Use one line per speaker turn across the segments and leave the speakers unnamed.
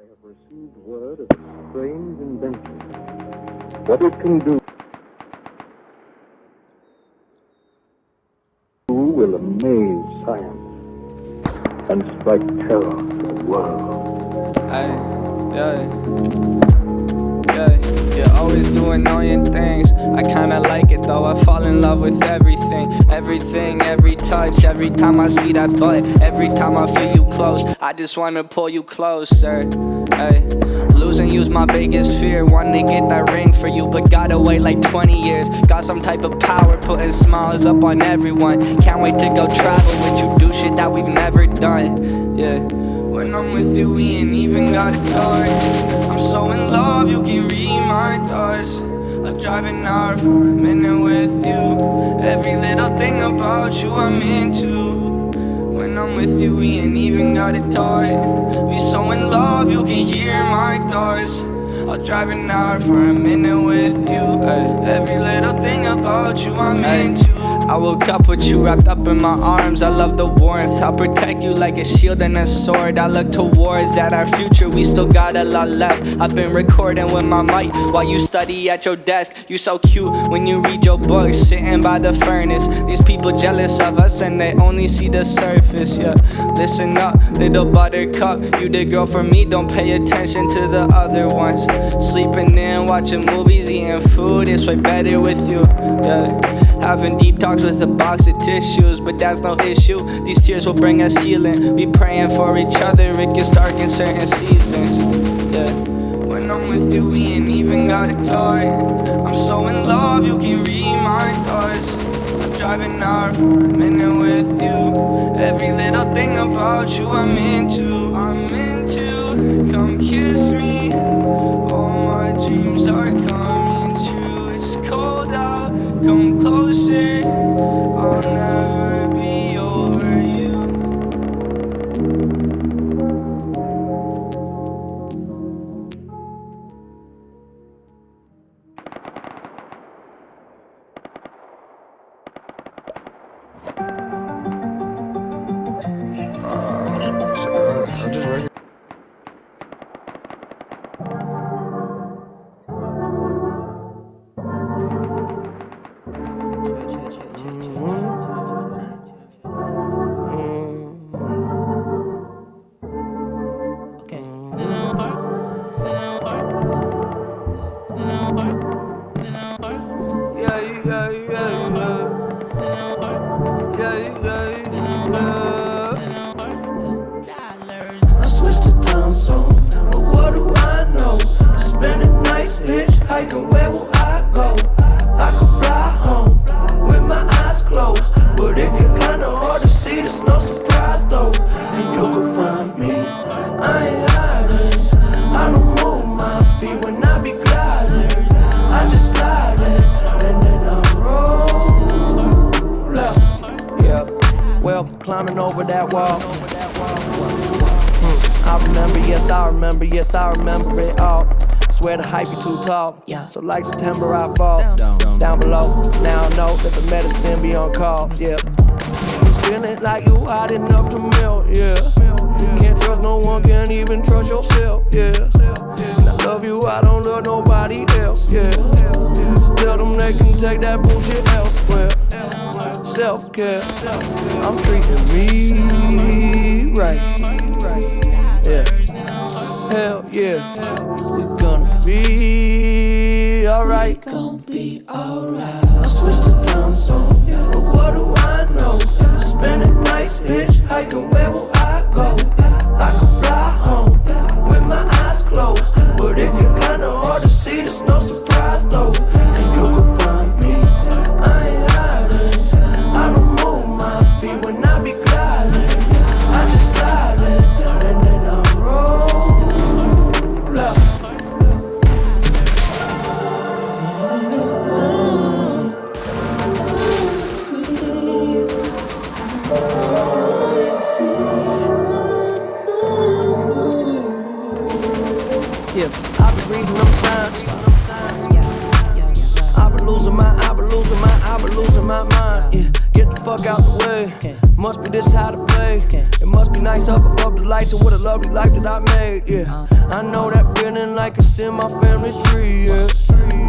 I have received word of a strange invention. What it can do will amaze science and strike terror to the world.
You always do annoying things. I kinda like it though, I fall in love with everything. Everything, every touch, every time I see that butt, every time I feel you close, I just wanna pull you closer. Losing you's my biggest fear. Wanted to get that ring for you, but gotta wait like 20 years. Got some type of power, putting smiles up on everyone. Can't wait to go travel with you, do shit that we've never done. Yeah. When I'm with you, we ain't even gotta talk. I'm so in love, you can read my thoughts. I'll drive an hour for a minute with you. Every little thing about you I'm into. When I'm with you, we ain't even gotta talk. We so in love, you can hear my thoughts. I'll drive an hour for a minute with you. Every little thing about you I'm into. I woke up with you wrapped up in my arms. I love the warmth. I'll protect you like a shield and a sword. I look towards at our future. We still got a lot left. I've been recording with my mic while you study at your desk. You so cute when you read your books, sitting by the furnace. These people jealous of us and they only see the surface. Yeah, listen up, little buttercup. You the girl for me. Don't pay attention to the other ones. Sleeping in, watching movies, eating food. It's way better with you. Yeah. Having deep talks with a box of tissues, but that's no issue. These tears will bring us healing. We praying for each other, it gets dark in certain seasons. Yeah. When I'm with you, we ain't even gotta talk. I'm so in love, you can read my thoughts. I'm driving an hour for a minute with you. Every little thing about you I'm into. Come kiss me. All my dreams are coming true. It's cold out, come closer. I'll never be over you.
I'm just working.
I switched to time zone, but what do I know? Spending nights hitchhiking, where will I go? I could fly home with my eyes closed, but it get kinda hard to see, there's no surprise though. And you can find me, I ain't hiding. I don't move my feet when I be gliding. I just slide in, and then I roll up. Yeah, well, climbing over that wall. I remember, yes, I remember it all. Swear the hype be too tall. So like September I fall down below. Now I know that the medicine be on call. Yeah, feeling like you hot enough to melt. Yeah, can't trust no one, can't even trust yourself. Yeah, and I love you, I don't love nobody else. Yeah, tell them they can take that bullshit elsewhere. Self-care, I'm treating me right. Yeah, hell yeah, we gonna be alright. Gonna be alright. I switched to time zone, but what do I know? Spending nights hitchhiking, where will I go? I could fly home with my eyes closed, but it get kinda hard to see, there's no surprise though. And you can find me, I ain't hiding. I don't move my feet when I be gliding. I just slide in, and then I roll up. Yeah, I've been reading them signs. I've been losing my mind. Yeah, get the fuck out the way. Must be this how to play. It must be nice up above the lights and what a lovely life that I made, yeah. I know that feeling like it's in my family tree, yeah.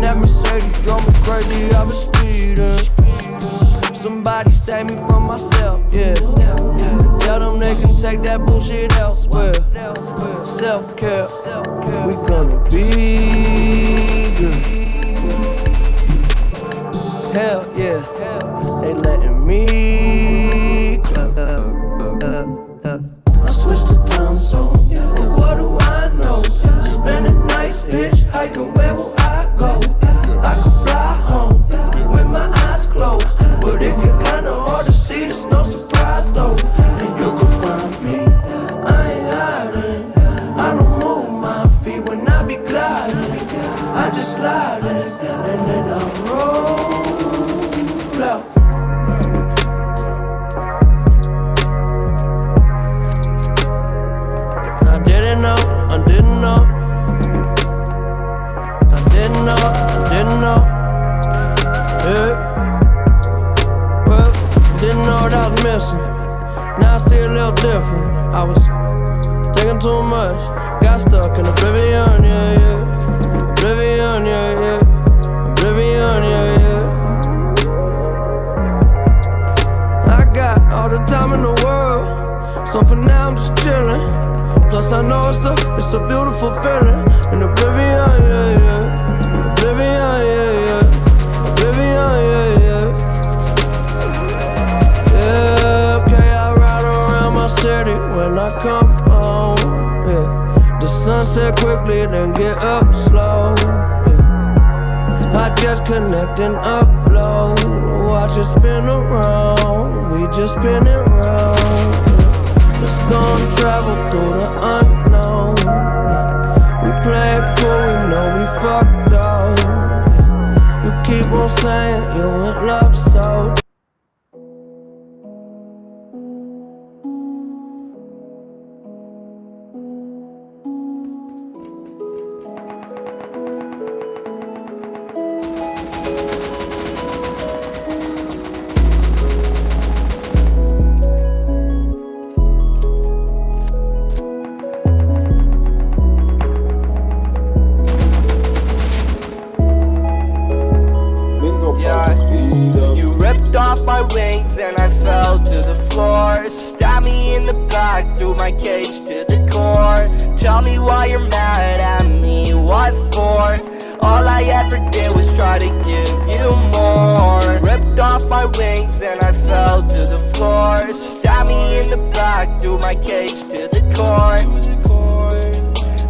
That Mercedes drove me crazy, I was speeding. Somebody save me from myself, yeah. Tell them they can take that bullshit elsewhere. Self-care, we gonna be good. Hell yeah, they letting me I switched the time zone, but what do I know? Spending nights hitchhiking, where will I go? I could fly home with my eyes closed, but it get kinda hard to see, there's no surprise though. And you can find me, I ain't hiding. I don't move my feet when I be gliding. I just slide in, and then I roll out. I didn't know, yeah. Well, didn't know what I was missing. Now I see a little different. I was taking too much, got stuck in oblivion, yeah, yeah. Oblivion, yeah, yeah. Oblivion, yeah, yeah. I got all the time in the world, so for now I'm just chilling. Plus I know it's a beautiful feeling. In oblivion, yeah, yeah. Oblivion, yeah, yeah. Oblivion, yeah, yeah. Yeah, okay, I ride around my city when I come home, yeah. The sunset quickly, then get up slow, yeah. I just connect and upload. Watch it spin around, we just spin it round, yeah. Let's go and travel through the unknown, yeah. We play it cool, we know we fucked up, yeah. You keep on saying you in love so
wings and I fell to the floor. Stab me in the back, threw my cage to the core. Tell me why you're mad at me, what for? All I ever did was try to give you more. Ripped off my wings and I fell to the floor. Stab me in the back, threw my cage to the core.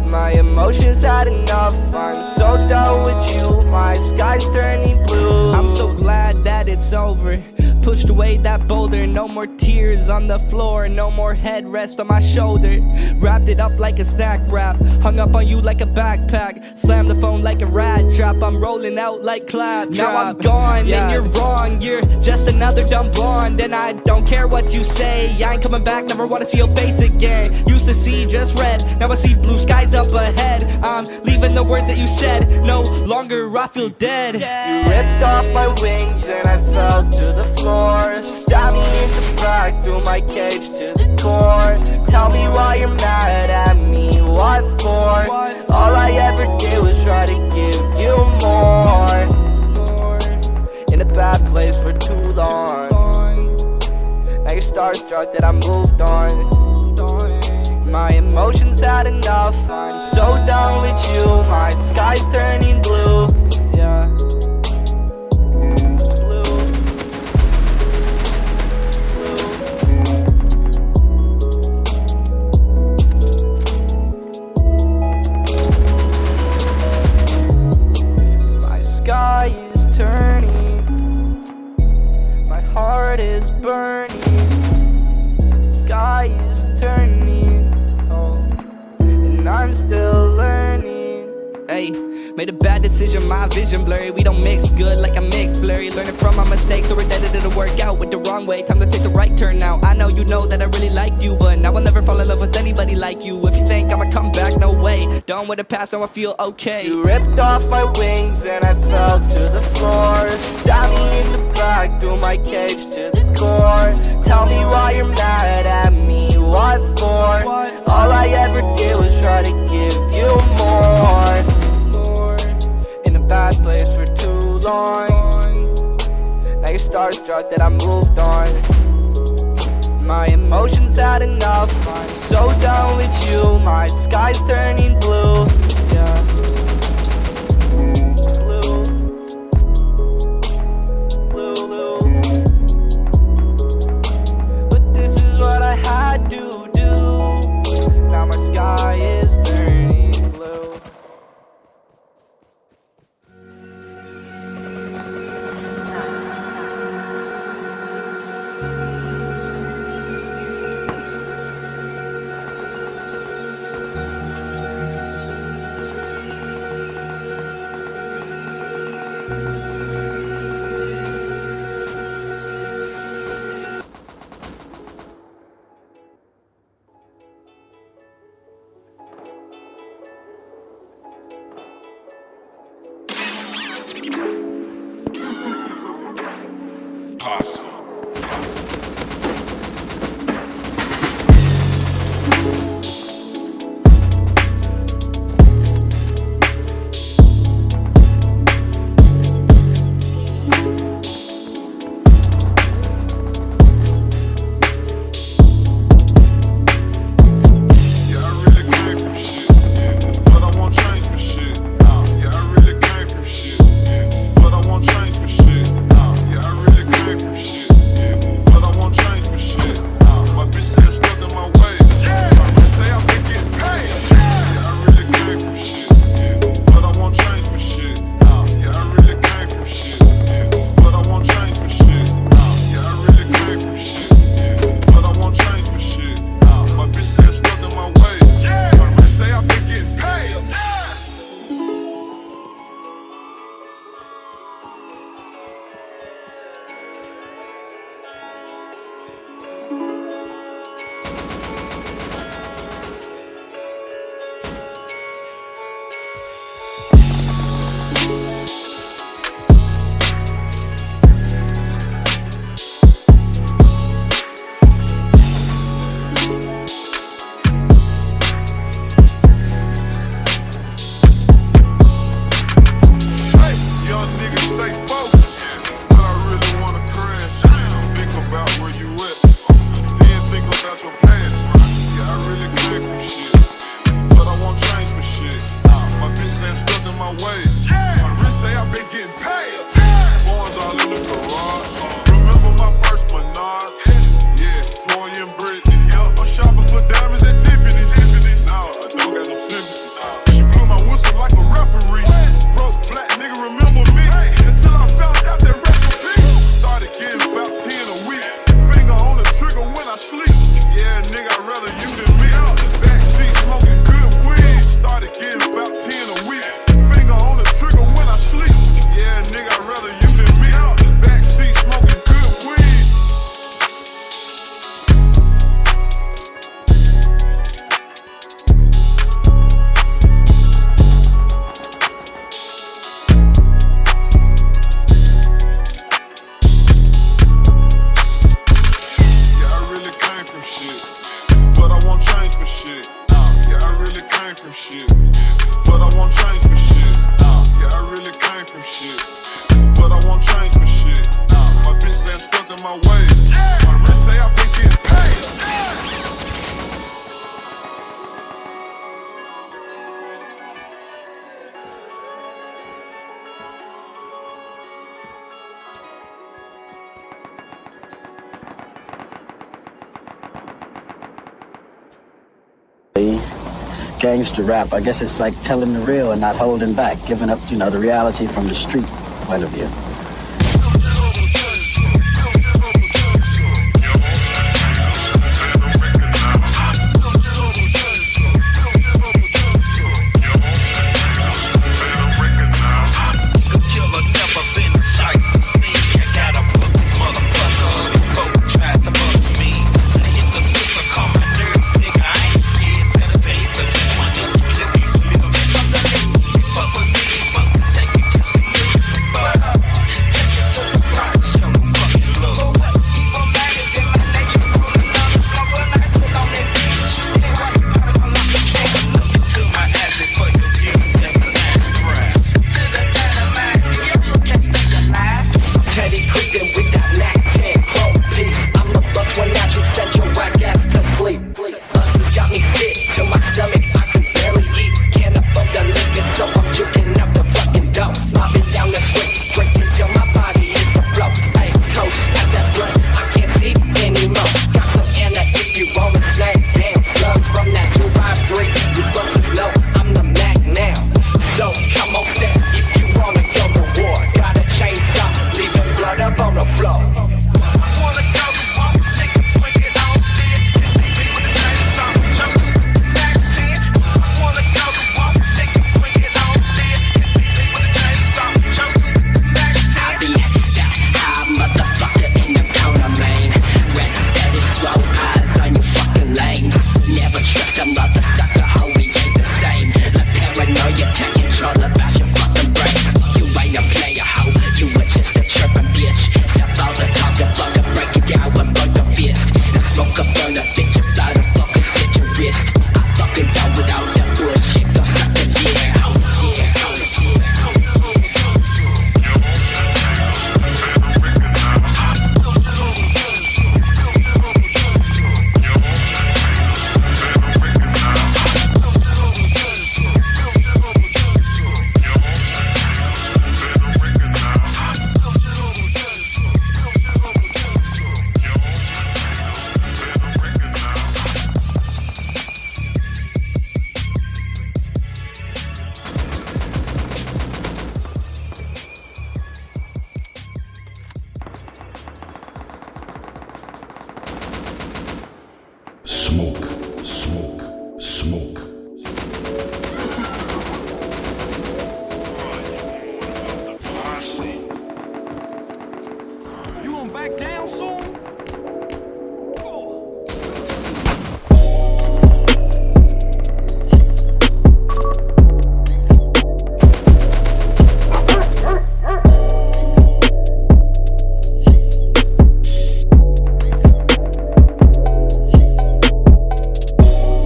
My emotions had enough, I'm so done with you. My sky's turning blue. I'm so glad that it's over. Pushed away that boulder, no more tears on the floor, no more headrest on my shoulder. Wrapped it up like a snack wrap, hung up on you like a backpack. Slammed the phone like a rat trap, I'm rolling out like claptrap. Now I'm gone, yeah. And you're wrong, you're just another dumb blonde. And I don't care what you say, I ain't coming back, never wanna see your face again. Used to see just red, now I see blue skies up ahead. I'm leaving the words that you said, no longer I feel dead. You ripped off my wings and I fell to the floor. Stab me in the back, threw my cage to the core. Tell me why you're mad at me, what for? All I ever did was try to give you more. In a bad place for too long. Now you're starstruck that I moved on. My emotions had enough, I'm so done with you. My sky's turning blue, yeah. Sky is turning, my heart is burning. Sky is turning, oh, and I'm still learning. Hey, made a bad decision, my vision blurry. We don't mix good like a McFlurry. Learning from my mistakes, so we're dead to work out with the wrong way. Time to take the right turn now. I know you know that I really like you, but now I'll never fall in love with anybody like you. If you think I'ma come back, no way. Done with the past, now I feel okay. You ripped off my wings and I fell to the floor. Stabbed me in the back, threw my cage to the core. long. Now you're starstruck that I moved on. My emotions had enough, I'm so done with you. My sky's turning blue, yeah. Blue, blue, blue. But this is what I had to do. Now my sky is turning blue.
Gangster rap, I guess it's like telling the real and not holding back, giving up, the reality from the street point of view.
back down soon?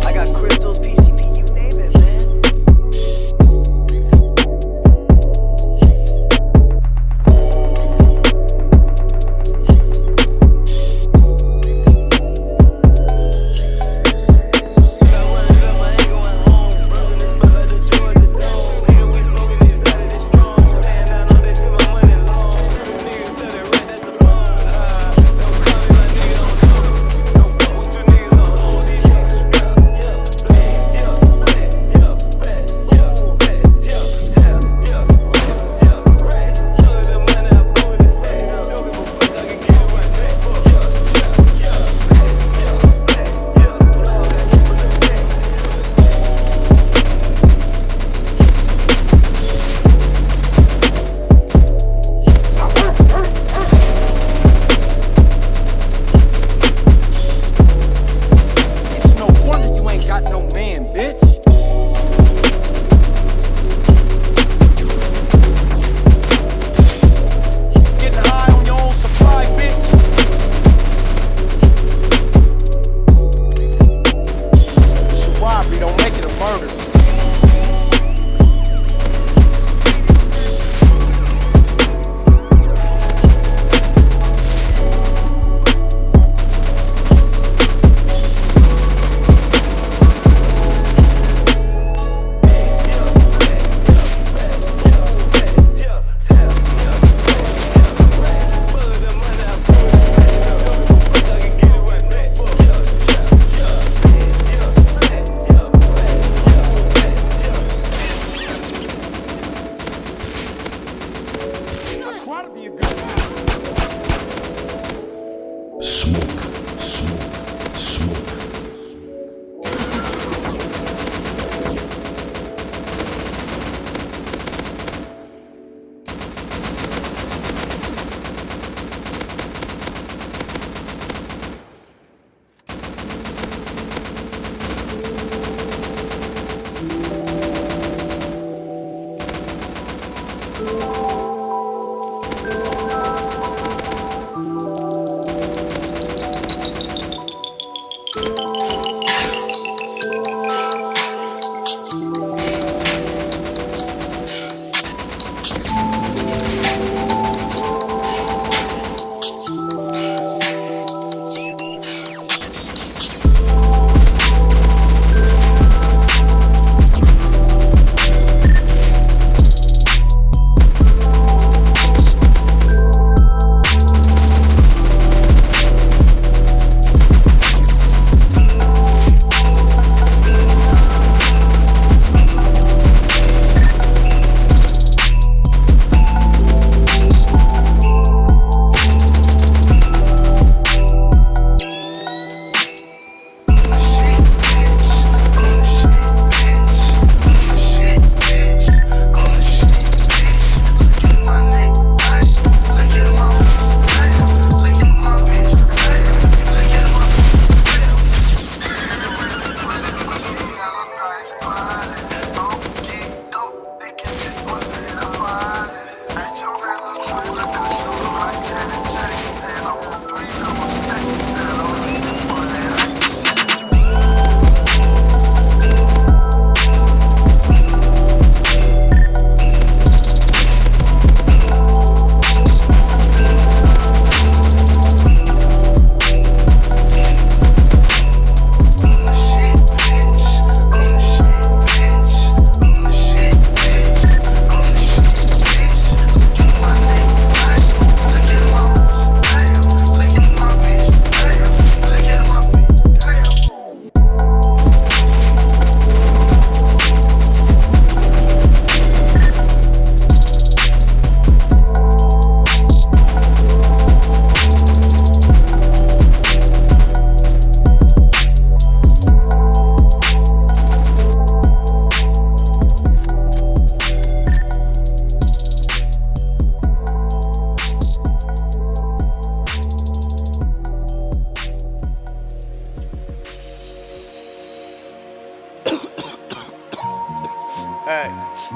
I got crystals, PCP, you name it, man.
It's no wonder you ain't got no man, bitch. Getting high on your own supply, bitch. It's a robbery, don't make it a murder. I try to be a good guy.
Smoke, smoke, smoke.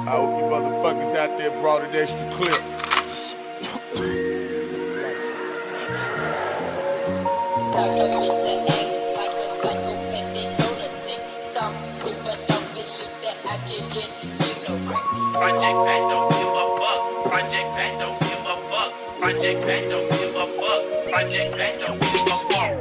I hope you motherfuckers out there brought an extra clip.
Project Pat don't give a fuck. Project Pat don't give a fuck. Project Pat don't give a fuck. Project Pat don't give a fuck.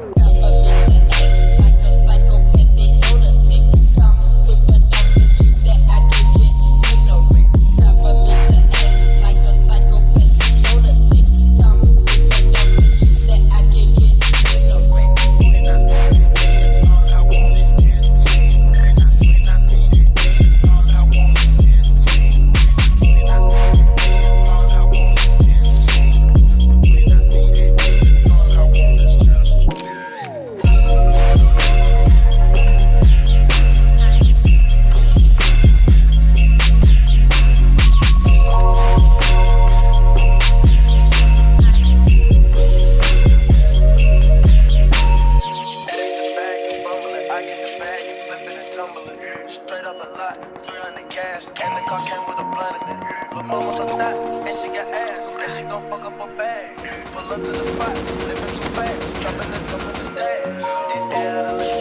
Straight off the lot, 300 cash, and the car came with a blood in it. Lil' mama's a knot, and she got ass, and she gon' fuck up her bag. Pull up to the spot, living too fast, dropping the dope in the stash. In Italy,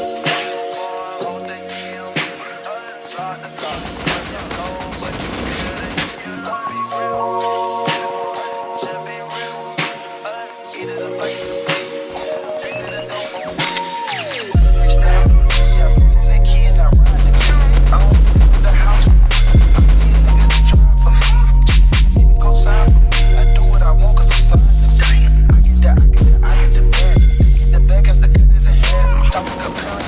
hold the yield, it's hard to talk, it's cold, but you feel it. Be real, should be real, eat it up like it's a piece, send it a dope. Freestyle, yeah, and kids, I ride the I don't the house. I'm the truck for me. Even go sign for me. I do what I want cause I'm signed. Damn. I get the bag. Get the bag as the cut in the head. Stop with the pound.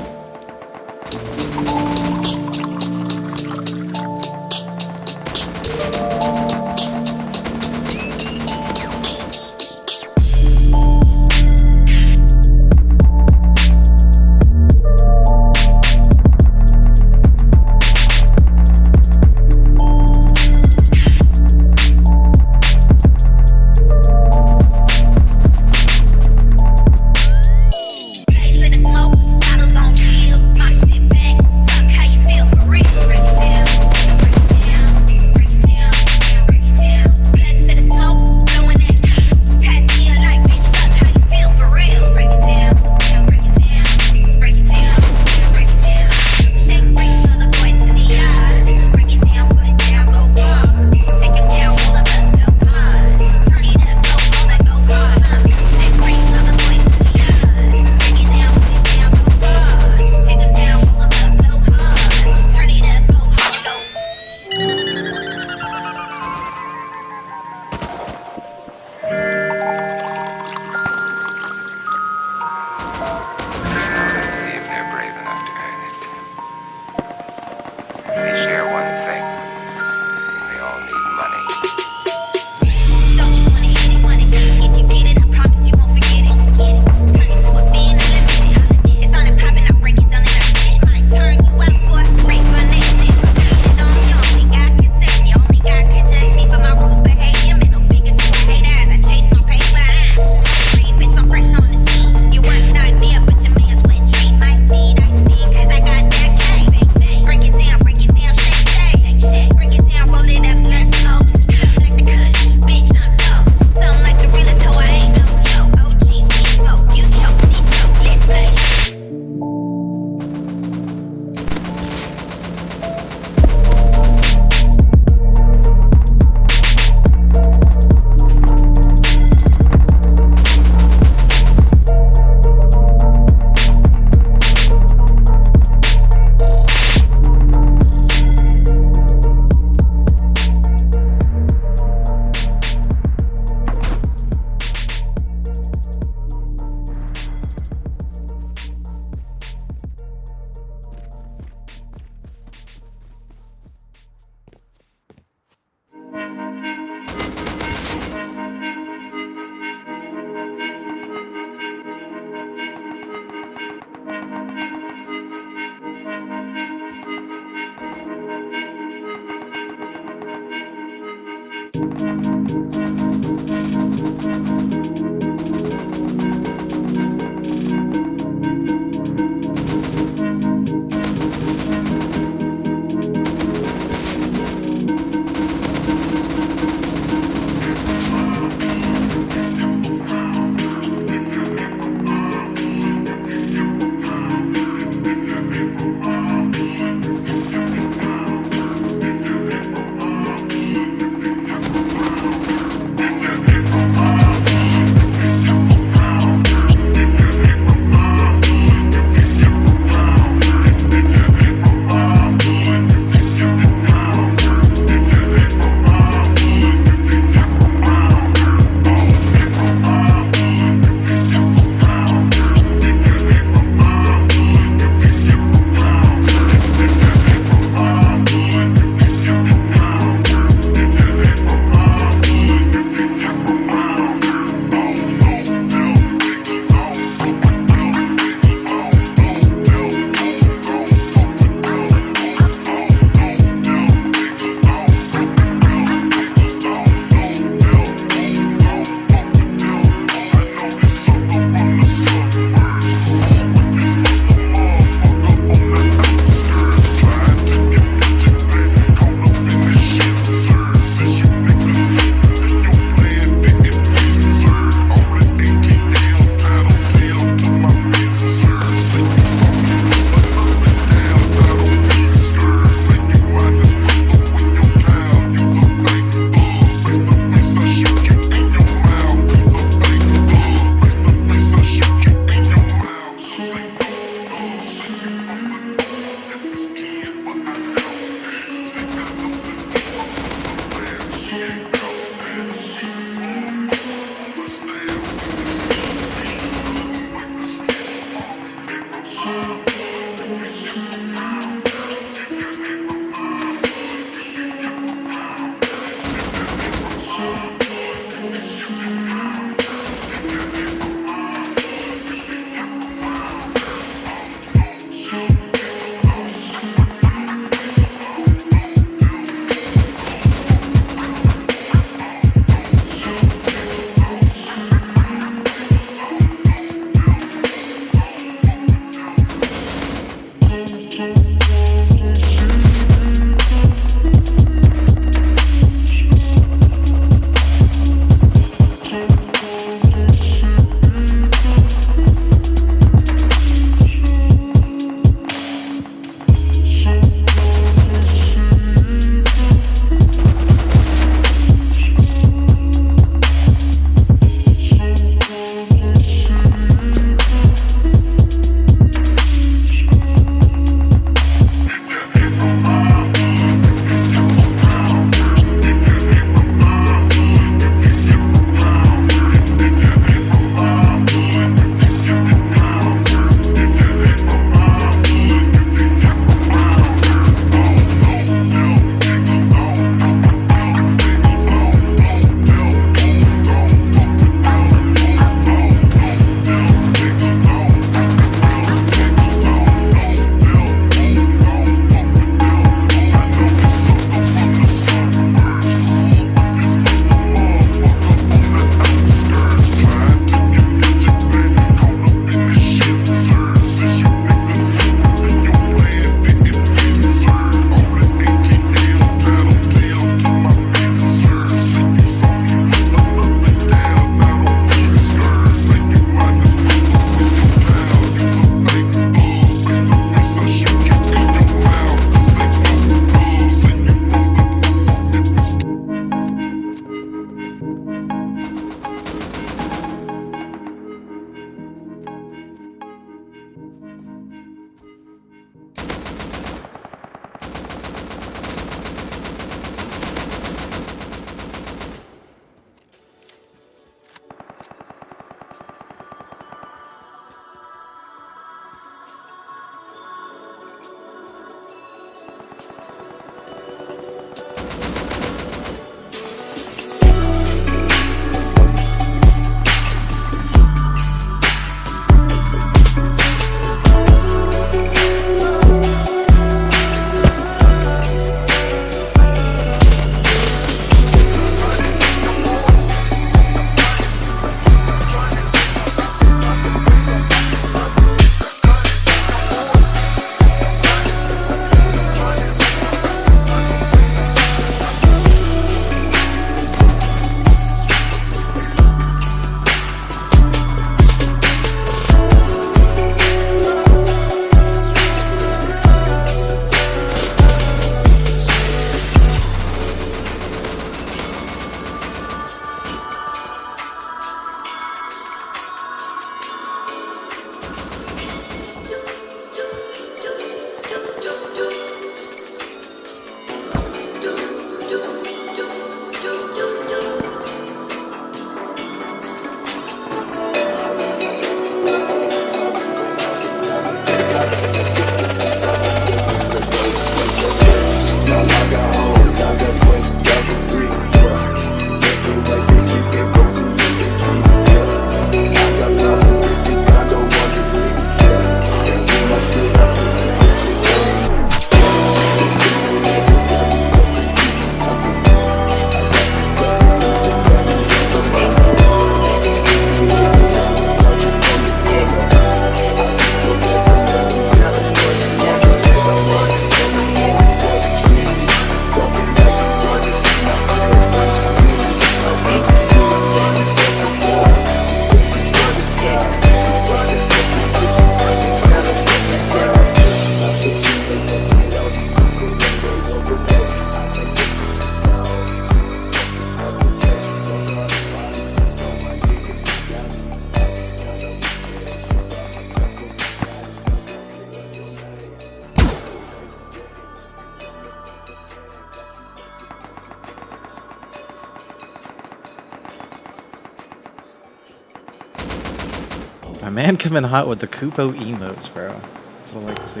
My man coming hot with the Kupo emotes, bro. That's what I like to see.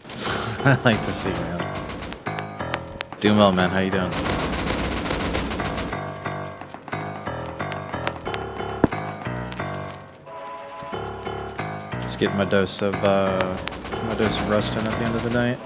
That's what I like to see, man. Doing well, man. How you doing? Just getting my dose of rust in at the end of the night.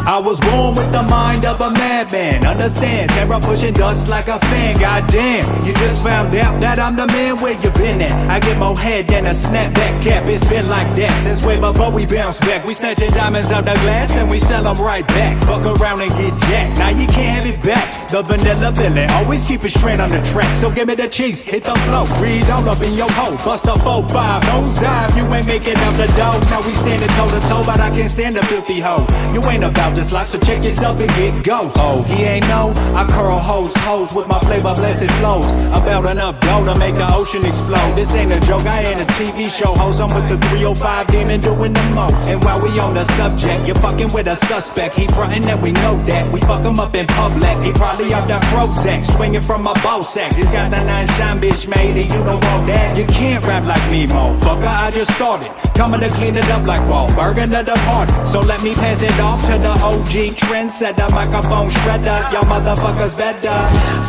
I was born with the mind of a madman. Understand, terror pushing dust like a fan. Goddamn, you just found out that I'm the man. Where you been at? I get more head than a snapback cap. It's been like that since way before we bounce back. We snatching diamonds out the glass and we sell them right back. Fuck around and get jacked. Now you can't have it back. The vanilla villain always keep it straight on the track. So give me the cheese, hit the flow, breathe all up in your hole. Bust a 4-5, nose dive. You ain't making out the dough. Now we standing toe to toe, but I can't stand a filthy hoe. You ain't about this life, so check yourself and get ghost. Oh, he ain't know I curl hoes with my flavor blessed flows. About enough dough to make the ocean explode. This ain't a joke, I ain't a TV show host. I'm with the 305 demon doing the most. And while we on the subject, you're fucking with a suspect. He frontin' and we know that. We fuck him up in public. He probably up that Prozac, swinging from my ball sack. Just got the 9 shine bitch made and you don't want that. You can't rap like me, motherfucker. I just started coming to clean it up like Wahlberg and the departed. So let me pass it off to the OG trendsetter, microphone shredder. Y'all motherfuckers better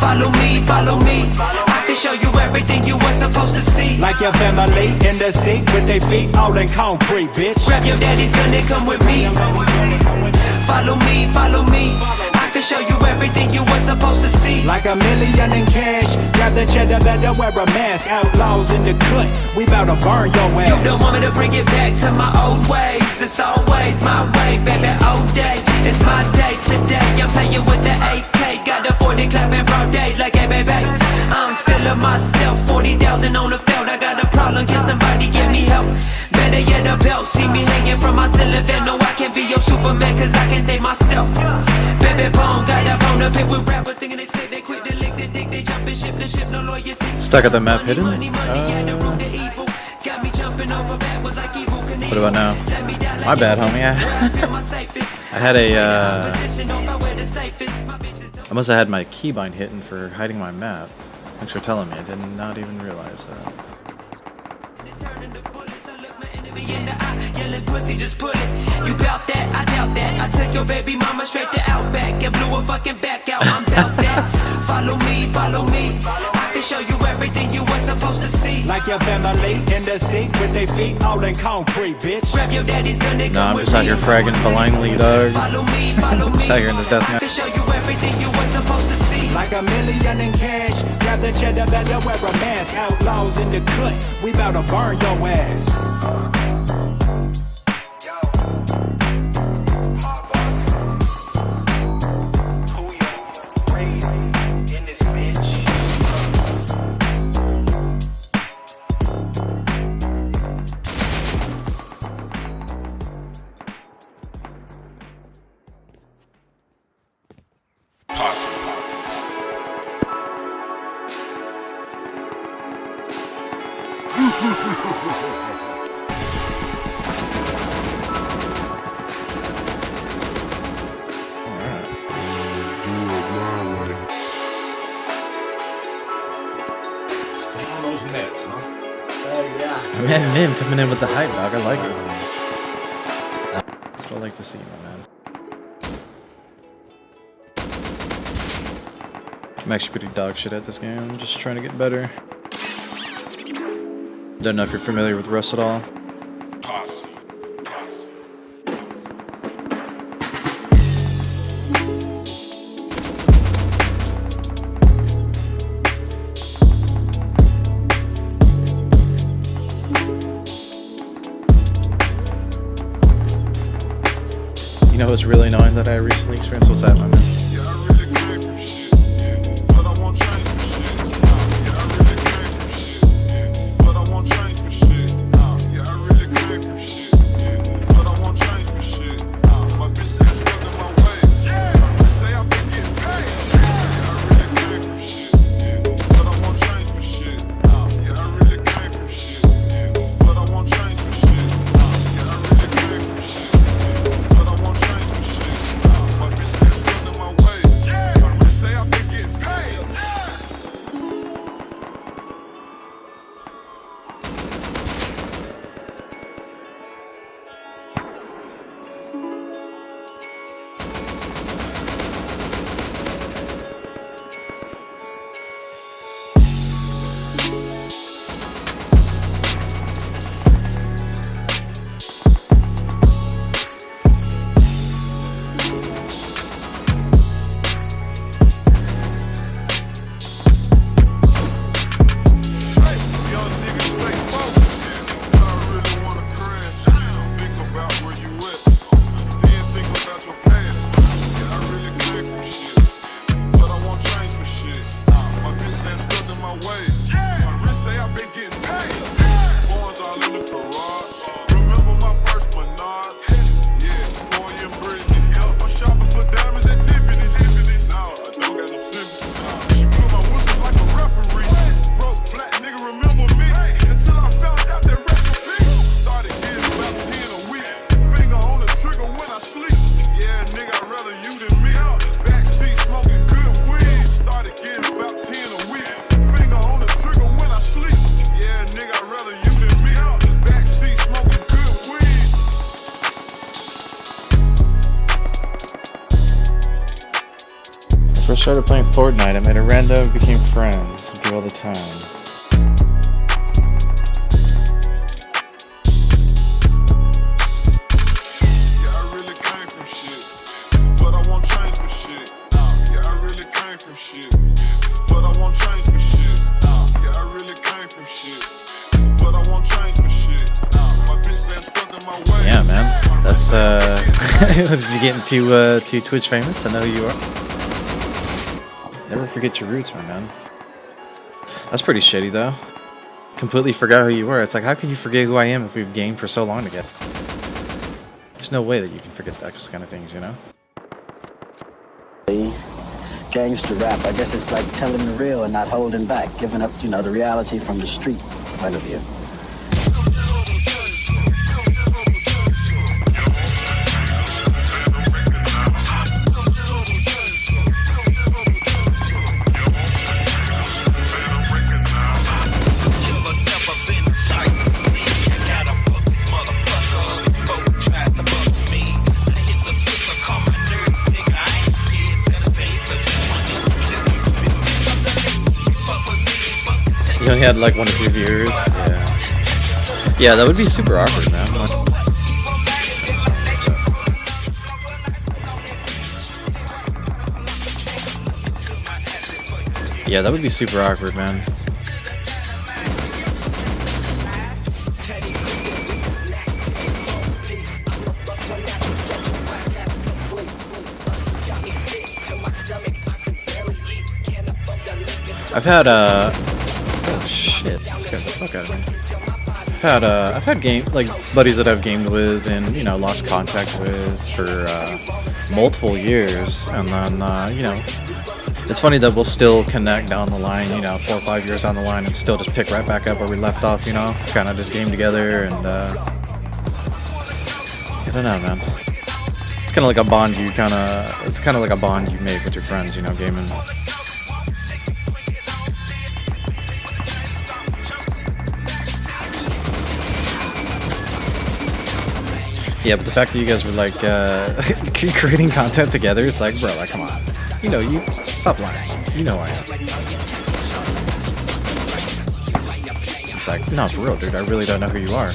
follow me, follow me. I can show you everything you were supposed to see.
Like your family in the seat with their feet all in concrete, bitch.
Grab your daddy's gun and come with me. Follow me, follow me. I can show you everything you were supposed to see.
Like $1 million in cash. Grab the cheddar, better wear a mask. Outlaws in the cut, we bout to burn your ass.
You don't want me to bring it back to my old ways. It's always my way, baby, all day. It's my day today. I'm playing with the AK. Got the 40 clapping broad day like, hey, baby. I'm feeling myself, 40,000 on the field. I got a problem, can somebody give me help? Better yet a belt, see me hanging from my ceiling fan. No, I can't be your Superman, cause I can't save myself. Baby bone, got up on the pit with rappers thinking they slick. They quit, they lick, they dig, they jump and ship the ship, no loyalty.
Stuck at the map hidden? What about now? My bad, homie. I had I must have had my keybind hidden for hiding my map. Thanks for telling me. I did not even realize that.
Yelling pussy, just put it. You bout that? I doubt that. I took your baby mama straight to Outback and blew her fucking back out. I'm bout that. Follow me, follow me. I can show you everything you were supposed to see.
Like your family in the seat with their feet all in concrete, bitch.
Grab your daddy's gun and
I'm just out here fragging blindly, dog.
Follow me, follow me.
Just out here in this death
I
match.
can show you everything you were supposed to see.
Like $1 million in cash. Grab the cheddar, better wear a mask. Outlaws in the cut, we bout to burn your ass.
Man, Mim coming in with the hype, dog. I like it. That's what I like to see, my man. I'm actually pretty dog shit at this game. I'm just trying to get better. Don't know if you're familiar with Rust at all. You know what's really annoying that I recently experienced? What's that, my man? started playing Fortnite, I met a random, became friends, we do all the time. Yeah, man, that's is he getting too Twitch famous? I know who you are. Never forget your roots, my man. That's pretty shitty, though. Completely forgot who you were. It's like, how can you forget who I am if we've gamed for so long together? There's no way that you can forget that kind of things, you know?
Gangster rap, I guess it's like telling the real and not holding back, giving up, you know, the reality from the street point of view.
You only had like 1 or 2 viewers. Yeah, that would be super awkward, man. Yeah, that would be super awkward, man. I've had oh shit, this scared the fuck out of me. I've had buddies that I've gamed with and, you know, lost contact with for multiple years, and then you know, it's funny that we'll still connect down the line, you know, 4 or 5 years down the line, and still just pick right back up where we left off, you know, kind of just game together, and I don't know, man. It's kind of like a bond you it's kind of like a bond you make with your friends, you know, gaming. Yeah, but the fact that you guys were like creating content together, it's like, bro, like, come on. You know, you stop lying. You know I am. It's like, no, for real, dude. I really don't know who you are.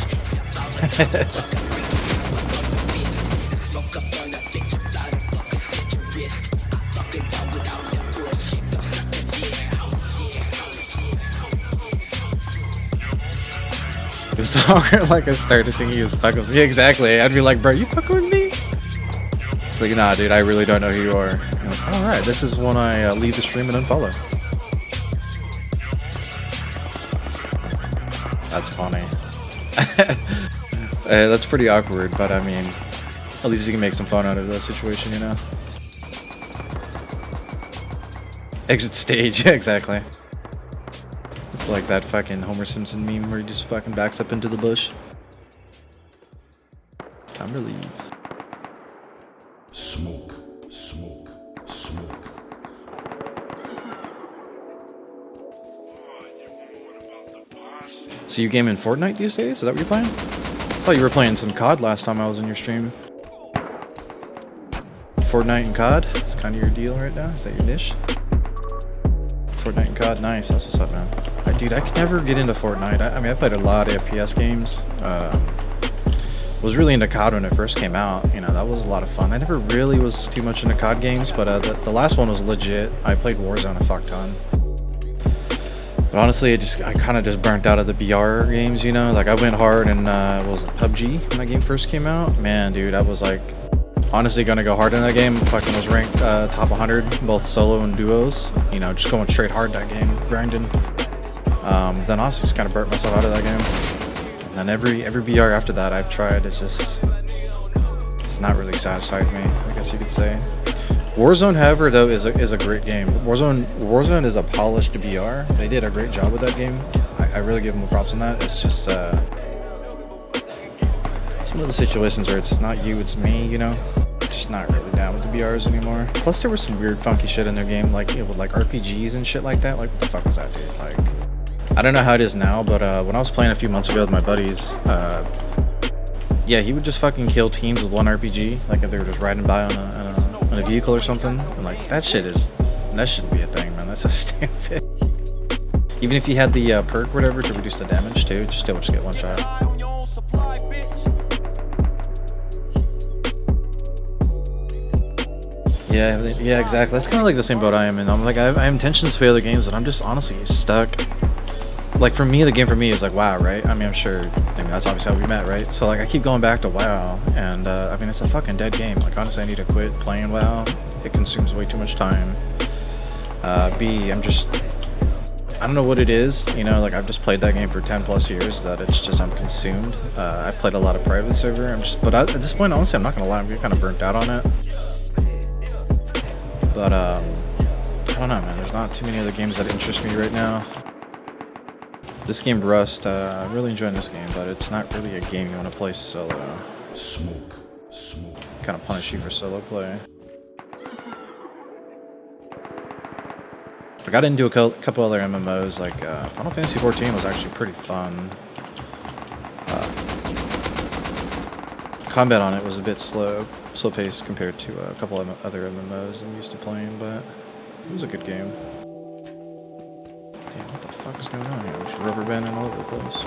It was so hard, like, I started thinking he was fucking with me. Yeah, exactly. I'd be like, bro, you fucking with me? It's like, nah, dude, I really don't know who you are. I'm like, alright, this is when I leave the stream and unfollow. That's funny. That's pretty awkward, but I mean, at least you can make some fun out of that situation, you know? Exit stage, yeah, exactly. It's like that fucking Homer Simpson meme where he just fucking backs up into the bush. It's time to leave.
Smoke, smoke, smoke.
So you game in Fortnite these days? Is that what you're playing? I thought you were playing some COD last time I was in your stream. Fortnite and COD? It's kind of your deal right now? Is that your niche? Fortnite and COD, nice. That's what's up, man. Dude, I could never get into Fortnite. I mean, I played a lot of FPS games. Was really into COD when it first came out. You know, that was a lot of fun. I never really was too much into COD games, but the last one was legit. I played Warzone a fuck ton. But honestly, I kind of just burnt out of the BR games, you know? Like, I went hard in, what was it, PUBG when that game first came out? Man, dude, I was like, honestly gonna go hard in that game. Fucking was ranked top 100, both solo and duos. You know, just going straight hard that game, grinding. Then honestly just kind of burnt myself out of that game. And then every BR after that I've tried, it's not really satisfied me, I guess you could say. Warzone, however, though, is a great game. Warzone is a polished BR. They did a great job with that game. I really give them props on that. It's just some of the situations where it's not you, it's me, you know? Just not really down with the BRs anymore. Plus there was some weird funky shit in their game, like, you know, with like RPGs and shit like that. Like, what the fuck was that, dude? Like, I don't know how it is now, but when I was playing a few months ago with my buddies, yeah, he would just fucking kill teams with one RPG, like if they were just riding by on a vehicle or something. And like, that shit is And that shouldn't be a thing, man. That's so stupid. Even if you had the perk or whatever to reduce the damage too, just still just get one shot. Yeah, exactly. That's kind of like the same boat I am in. I'm like, I have intentions to play other games, but I'm just honestly stuck. Like for me, the game for me is like WoW, right? I mean, I'm sure, that's obviously how we met, right? So like, I keep going back to WoW, and I mean, it's a fucking dead game. Like honestly, I need to quit playing WoW. It consumes way too much time. B, I don't know what it is, like I've just played that game for 10 plus years that it's just, I'm consumed. I've played a lot of private server, but at this point, honestly, I'm not gonna lie, I'm getting kind of burnt out on it. But, I don't know, man, there's not too many other games that interest me right now. This game, Rust, I'm really enjoying this game, but it's not really a game you want to play solo.
Smoke.
Kind of punish you for solo play. I got into a couple other MMOs, like Final Fantasy XIV was actually pretty fun. Combat on it was a bit slow paced compared to a couple of other MMOs I'm used to playing, but it was a good game. Damn, what the fuck is going on here? There's rubber banding all over the place.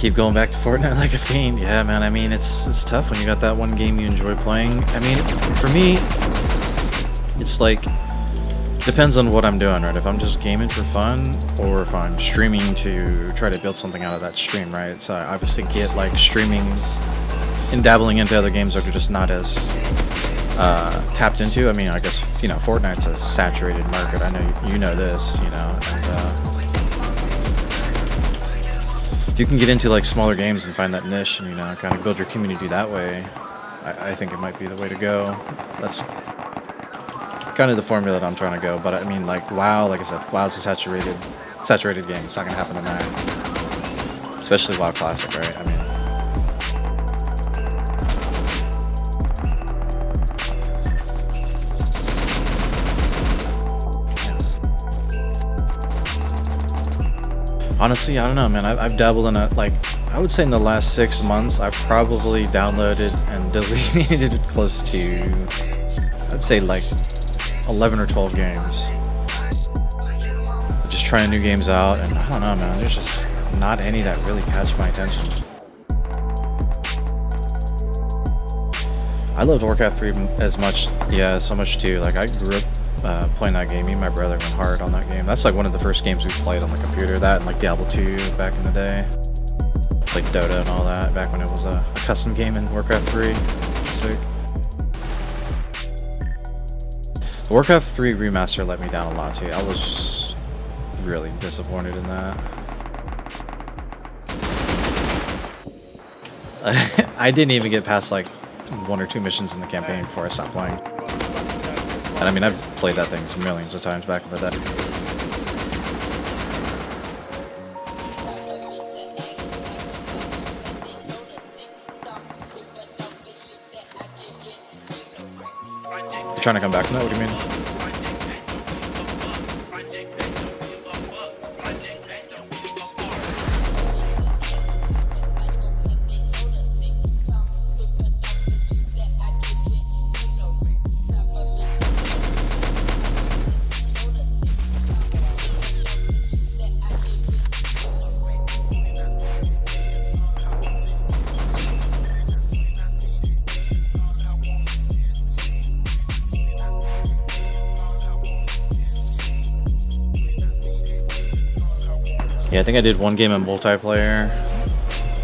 Keep going back to Fortnite like a fiend. Yeah, man, I mean, it's tough when you got that one game you enjoy playing. I mean, for me, it's like, depends on what I'm doing, right? If I'm just gaming for fun, or if I'm streaming to try to build something out of that stream, right? So I obviously get like streaming and dabbling into other games that are just not as tapped into. I mean, I guess, Fortnite's a saturated market. I know you know this, and if you can get into like smaller games and find that niche and kind of build your community that way, I think it might be the way to go. That's kind of the formula that I'm trying to go. But I mean, like WoW, like I said, WoW's a saturated game. It's not gonna happen in that, especially WoW Classic, right? I mean, honestly, I don't know, man. I've dabbled in it, like, I would say in the last 6 months, I've probably downloaded and deleted close to, I'd say like 11 or 12 games. Just trying new games out, and I don't know, man. There's just not any that really catch my attention. I loved Warcraft 3 as much, so much too. Like, I grew up playing that game. Me and my brother went hard on that game. That's like one of the first games we played on the computer. That and like Diablo 2 back in the day. Like Dota and all that back when it was a custom game in Warcraft 3. Sick. The Warcraft 3 remaster let me down a lot too. I was really disappointed in that. I didn't even get past like 1 or 2 missions in the campaign before I stopped playing. And I mean, I've played that thing millions of times back in the day. You're trying to come back from that? What do you mean? Yeah, I think I did one game in multiplayer.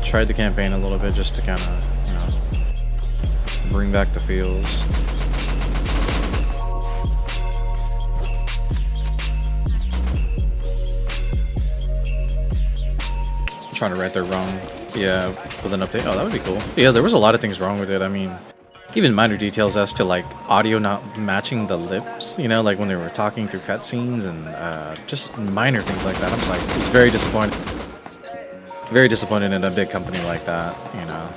Tried the campaign a little bit just to kind of, bring back the feels. I'm trying to right their wrong. Yeah, with an update. Oh, that would be cool. Yeah, there was a lot of things wrong with it. I mean, even minor details as to like audio not matching the lips, you know, like when they were talking through cutscenes and just minor things like that. I'm like, it's very disappointed. Very disappointed in a big company like that, you know.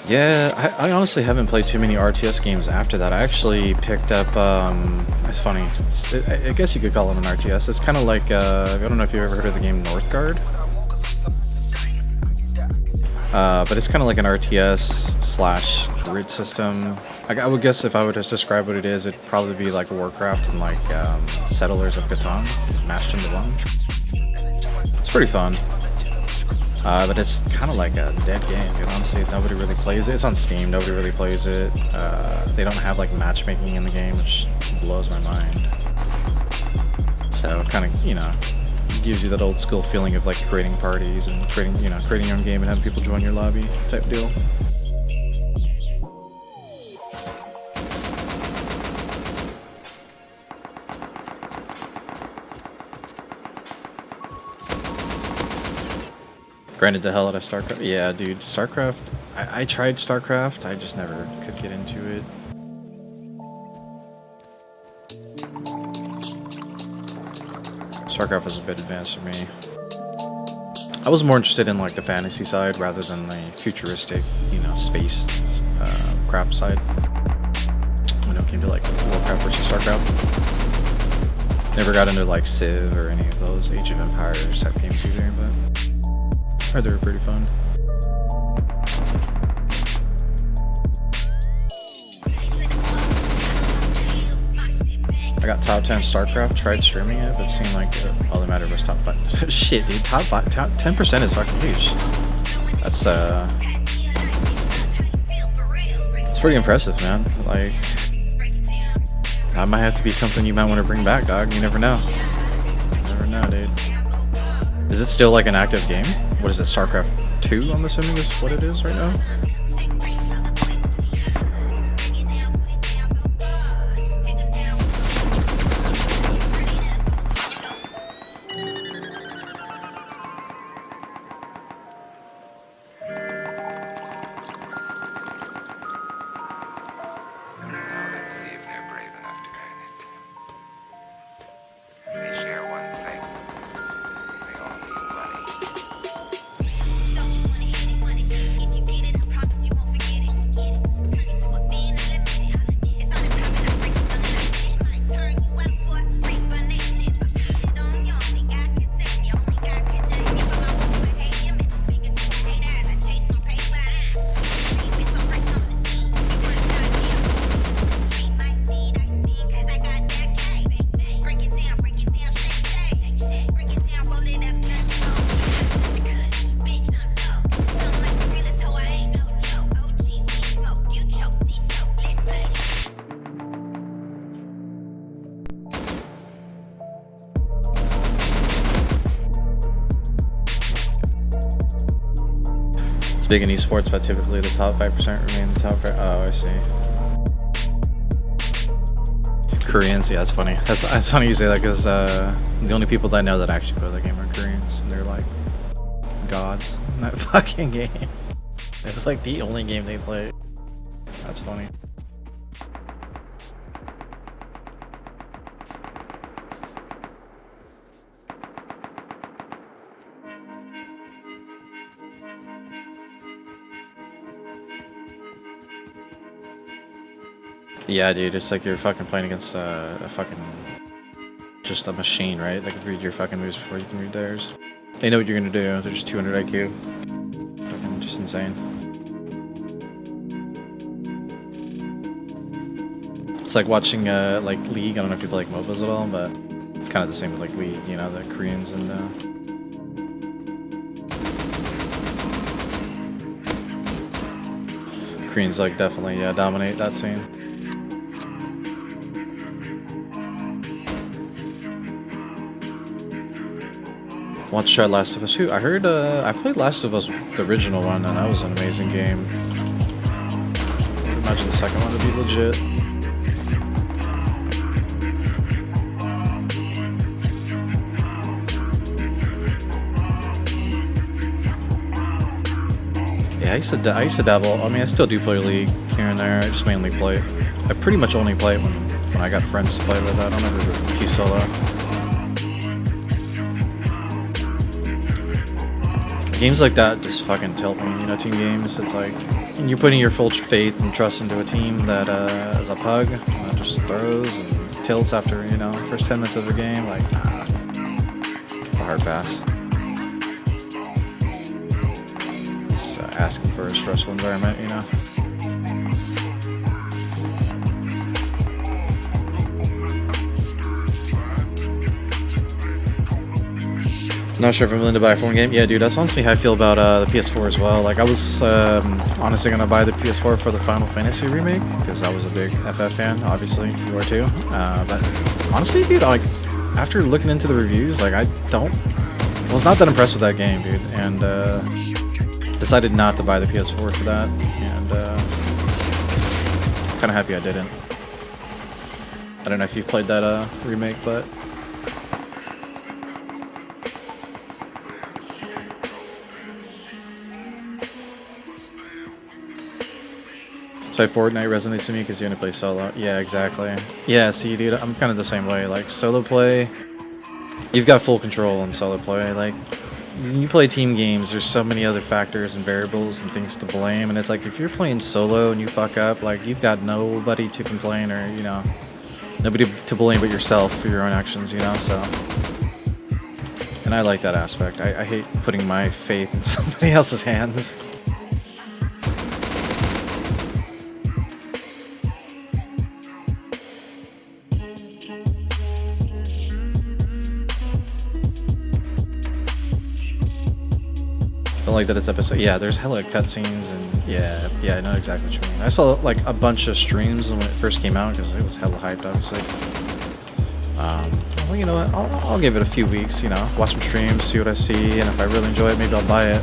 Yeah, I honestly haven't played too many RTS games after that. I actually picked up, it's funny, I guess you could call it an RTS. It's kind of like, I don't know if you've ever heard of the game Northgard. But it's kind of like an RTS slash grid system. I would guess if I were to describe what it is, it'd probably be like Warcraft and like Settlers of Catan mashed into one. It's pretty fun. But it's kind of like a dead game, dude. Honestly, nobody really plays it. It's on Steam, nobody really plays it. They don't have like matchmaking in the game, which blows my mind. So it kind of, you know, gives you that old school feeling of like creating parties and creating your own game and having people join your lobby type deal. Grinded the hell out of StarCraft. Yeah, dude, StarCraft. I tried StarCraft. I just never could get into it. StarCraft was a bit advanced for me. I was more interested in like the fantasy side rather than the futuristic, you know, space craft side. When it came to like Warcraft versus StarCraft. Never got into like Civ or any of those Age of Empires type games either, but I heard they were pretty fun. I got top 10 StarCraft, tried streaming it, but it seemed like all that mattered was top 5. Shit, dude, top 10% is fucking huge. That's it's pretty impressive, man. Like, that might have to be something you might want to bring back, dog. You never know. You never know, dude. Is it still like an active game? What is it, StarCraft 2, I'm assuming is what it is right now? It's big in esports, but typically the top 5% remain the top 5. Oh, I see. Koreans, yeah, that's funny. That's funny you say that because the only people that I know that actually play the game are Koreans, and they're like gods in that fucking game. It's like the only game they play. That's funny. Yeah, dude, it's like you're fucking playing against a fucking just a machine, right? They can read your fucking moves before you can read theirs. They know what you're gonna do. They're just 200 IQ. Fucking just insane. It's like watching like League. I don't know if you play like MOBAs at all, but it's kind of the same with like League. You know, the Koreans and Koreans like definitely dominate that scene. Want to try Last of Us 2? I heard, I played Last of Us, the original one, and that was an amazing game. imagine the second one to be legit. Yeah, I used to dabble. I mean, I still do play League here and there. I just mainly play. I pretty much only play it when I got friends to play with. I don't ever queue solo. Games like that just fucking tilt me. You know, team games. It's like you're putting your full faith and trust into a team that is a pug, just throws and tilts after first 10 minutes of the game. Like, nah, it's a hard pass. Asking for a stressful environment, Not sure if I'm willing to buy a phone game. Yeah, dude, that's honestly how I feel about the PS4 as well. Like, I was honestly gonna buy the PS4 for the Final Fantasy remake because I was a big FF fan. Obviously, you are too. But honestly, dude, like after looking into the reviews, like I was not that impressed with that game, dude, and decided not to buy the PS4 for that, and kind of happy I didn't. I don't know if you've played that remake, but so Fortnite resonates to me because you only play solo. Yeah, exactly. Yeah, see, dude, I'm kind of the same way. Like solo play, you've got full control in solo play. Like, when you play team games, there's so many other factors and variables and things to blame, and it's like if you're playing solo and you fuck up, like you've got nobody to complain or nobody to blame but yourself for your own actions, so. And I like that aspect. I hate putting my faith in somebody else's hands. Don't like that it's episode. Yeah, there's hella cutscenes and yeah, I know exactly what you mean. I saw like a bunch of streams when it first came out because it was hella hyped, obviously. Well, you know what? I'll give it a few weeks. Watch some streams, see what I see, and if I really enjoy it, maybe I'll buy it.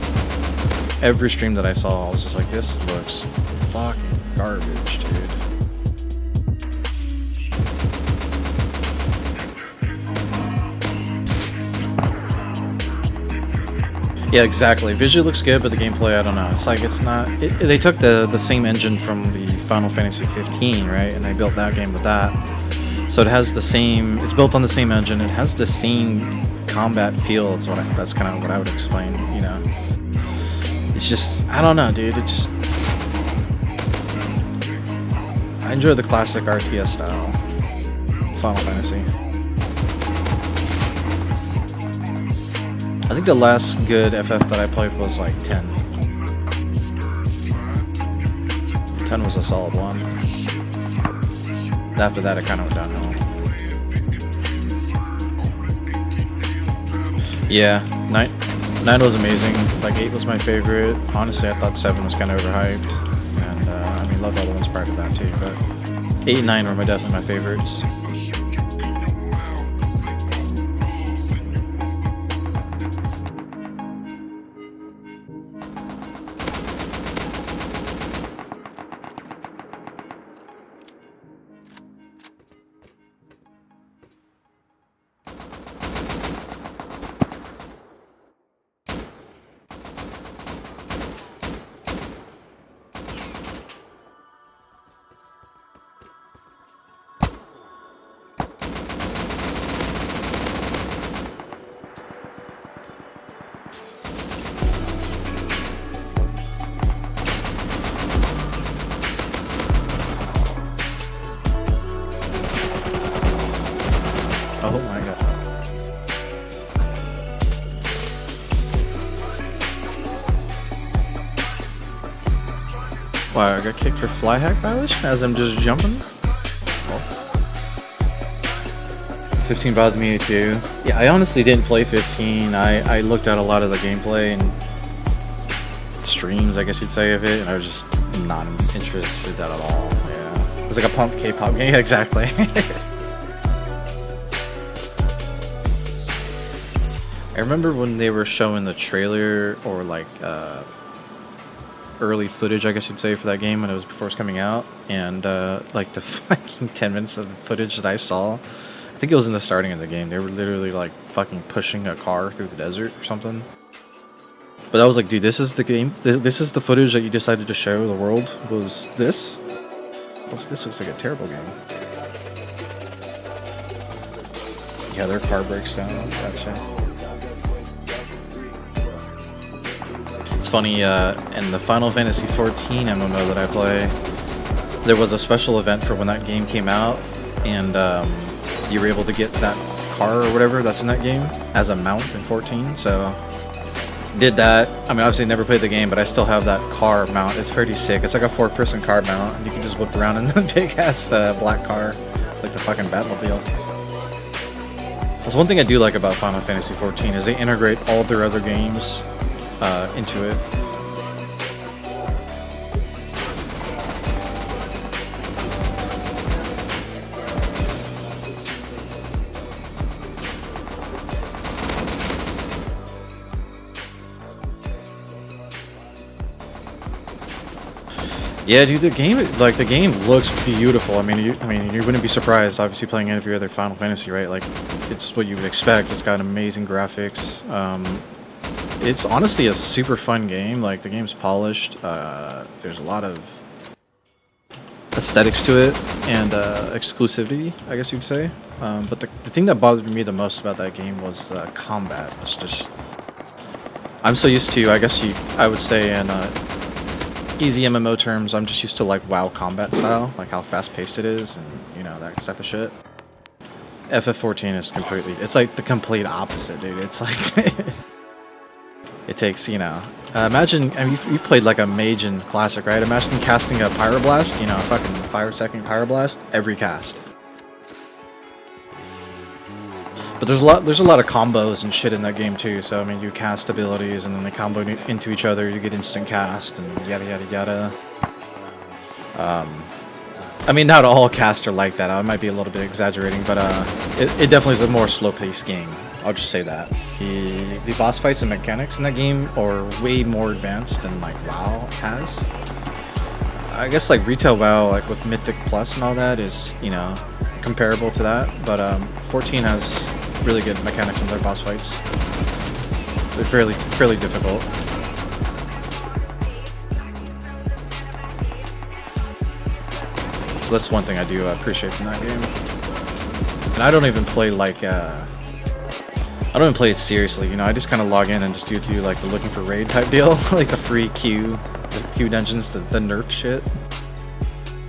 Every stream that I saw, I was just like, this looks fucking garbage, dude. Yeah, exactly. Visually looks good, but the gameplay, I don't know. It's like it's not. They took the same engine from the Final Fantasy 15, right? And they built that game with that. So it has the same. It's built on the same engine. It has the same combat feel. That's kind of what I would explain. It's just I don't know, dude. It just I enjoy the classic RTS style Final Fantasy. I think the last good FF that I played was like 10. 10 was a solid one. After that, it kind of went downhill. Yeah, 9 was amazing. Like 8 was my favorite. Honestly, I thought 7 was kind of overhyped, and I mean, loved all the ones prior to that too. But 8 and 9 were definitely my favorites. Oh my god. Wow, I got kicked for fly hack violation as I'm just jumping? Oh. 15 bothered me too. Yeah, I honestly didn't play 15. I looked at a lot of the gameplay and streams, I guess you'd say, of it, and I was just not interested at all. Yeah. It's like a pump K-pop game. Yeah, exactly. I remember when they were showing the trailer or like early footage, I guess you'd say, for that game when it was before it was coming out, and like the fucking 10 minutes of footage that I saw, I think it was in the starting of the game. They were literally like fucking pushing a car through the desert or something. But I was like, dude, this is the game. This is the footage that you decided to show the world. Was this? I was like, this looks like a terrible game. Yeah, their car breaks down. Gotcha. It's funny, in the Final Fantasy XIV MMO that I play, there was a special event for when that game came out, and you were able to get that car or whatever that's in that game as a mount in 14, so did that. I mean, obviously never played the game, but I still have that car mount. It's pretty sick. It's like a 4-person car mount, and you can just whip around in the big-ass black car, like the fucking Batmobile. That's one thing I do like about Final Fantasy XIV, is they integrate all their other games into it. Yeah, dude, the game looks beautiful. I mean, you wouldn't be surprised, obviously, playing every other Final Fantasy, right? Like, it's what you would expect. It's got amazing graphics. It's honestly a super fun game. Like, the game's polished. There's a lot of aesthetics to it and exclusivity, I guess you'd say. But the thing that bothered me the most about that game was combat. It's just, I'm so used to, I would say in easy MMO terms, I'm just used to like WoW combat style, like how fast-paced it is, and you know, that type of shit. FF14 is completely, it's like the complete opposite, dude. It's like it takes, you know, imagine, I mean, you've played like a mage in Classic, right? Imagine casting a Pyroblast, you know, a fucking 5-second Pyroblast every cast. But there's a lot of combos and shit in that game too. So I mean, you cast abilities and then they combo into each other. You get instant cast and yada yada yada. I mean, not all casts are like that. I might be a little bit exaggerating, but it definitely is a more slow-paced game. I'll just say that. The boss fights and mechanics in that game are way more advanced than like WoW has. I guess like retail WoW, like with Mythic Plus and all that, is, you know, comparable to that. But 14 has really good mechanics in their boss fights. They're fairly difficult. So that's one thing I do appreciate from that game. And I don't even play like I don't even play it seriously, you know. I just kind of log in and just do like the looking for raid type deal, like the free queue dungeons, the nerf shit.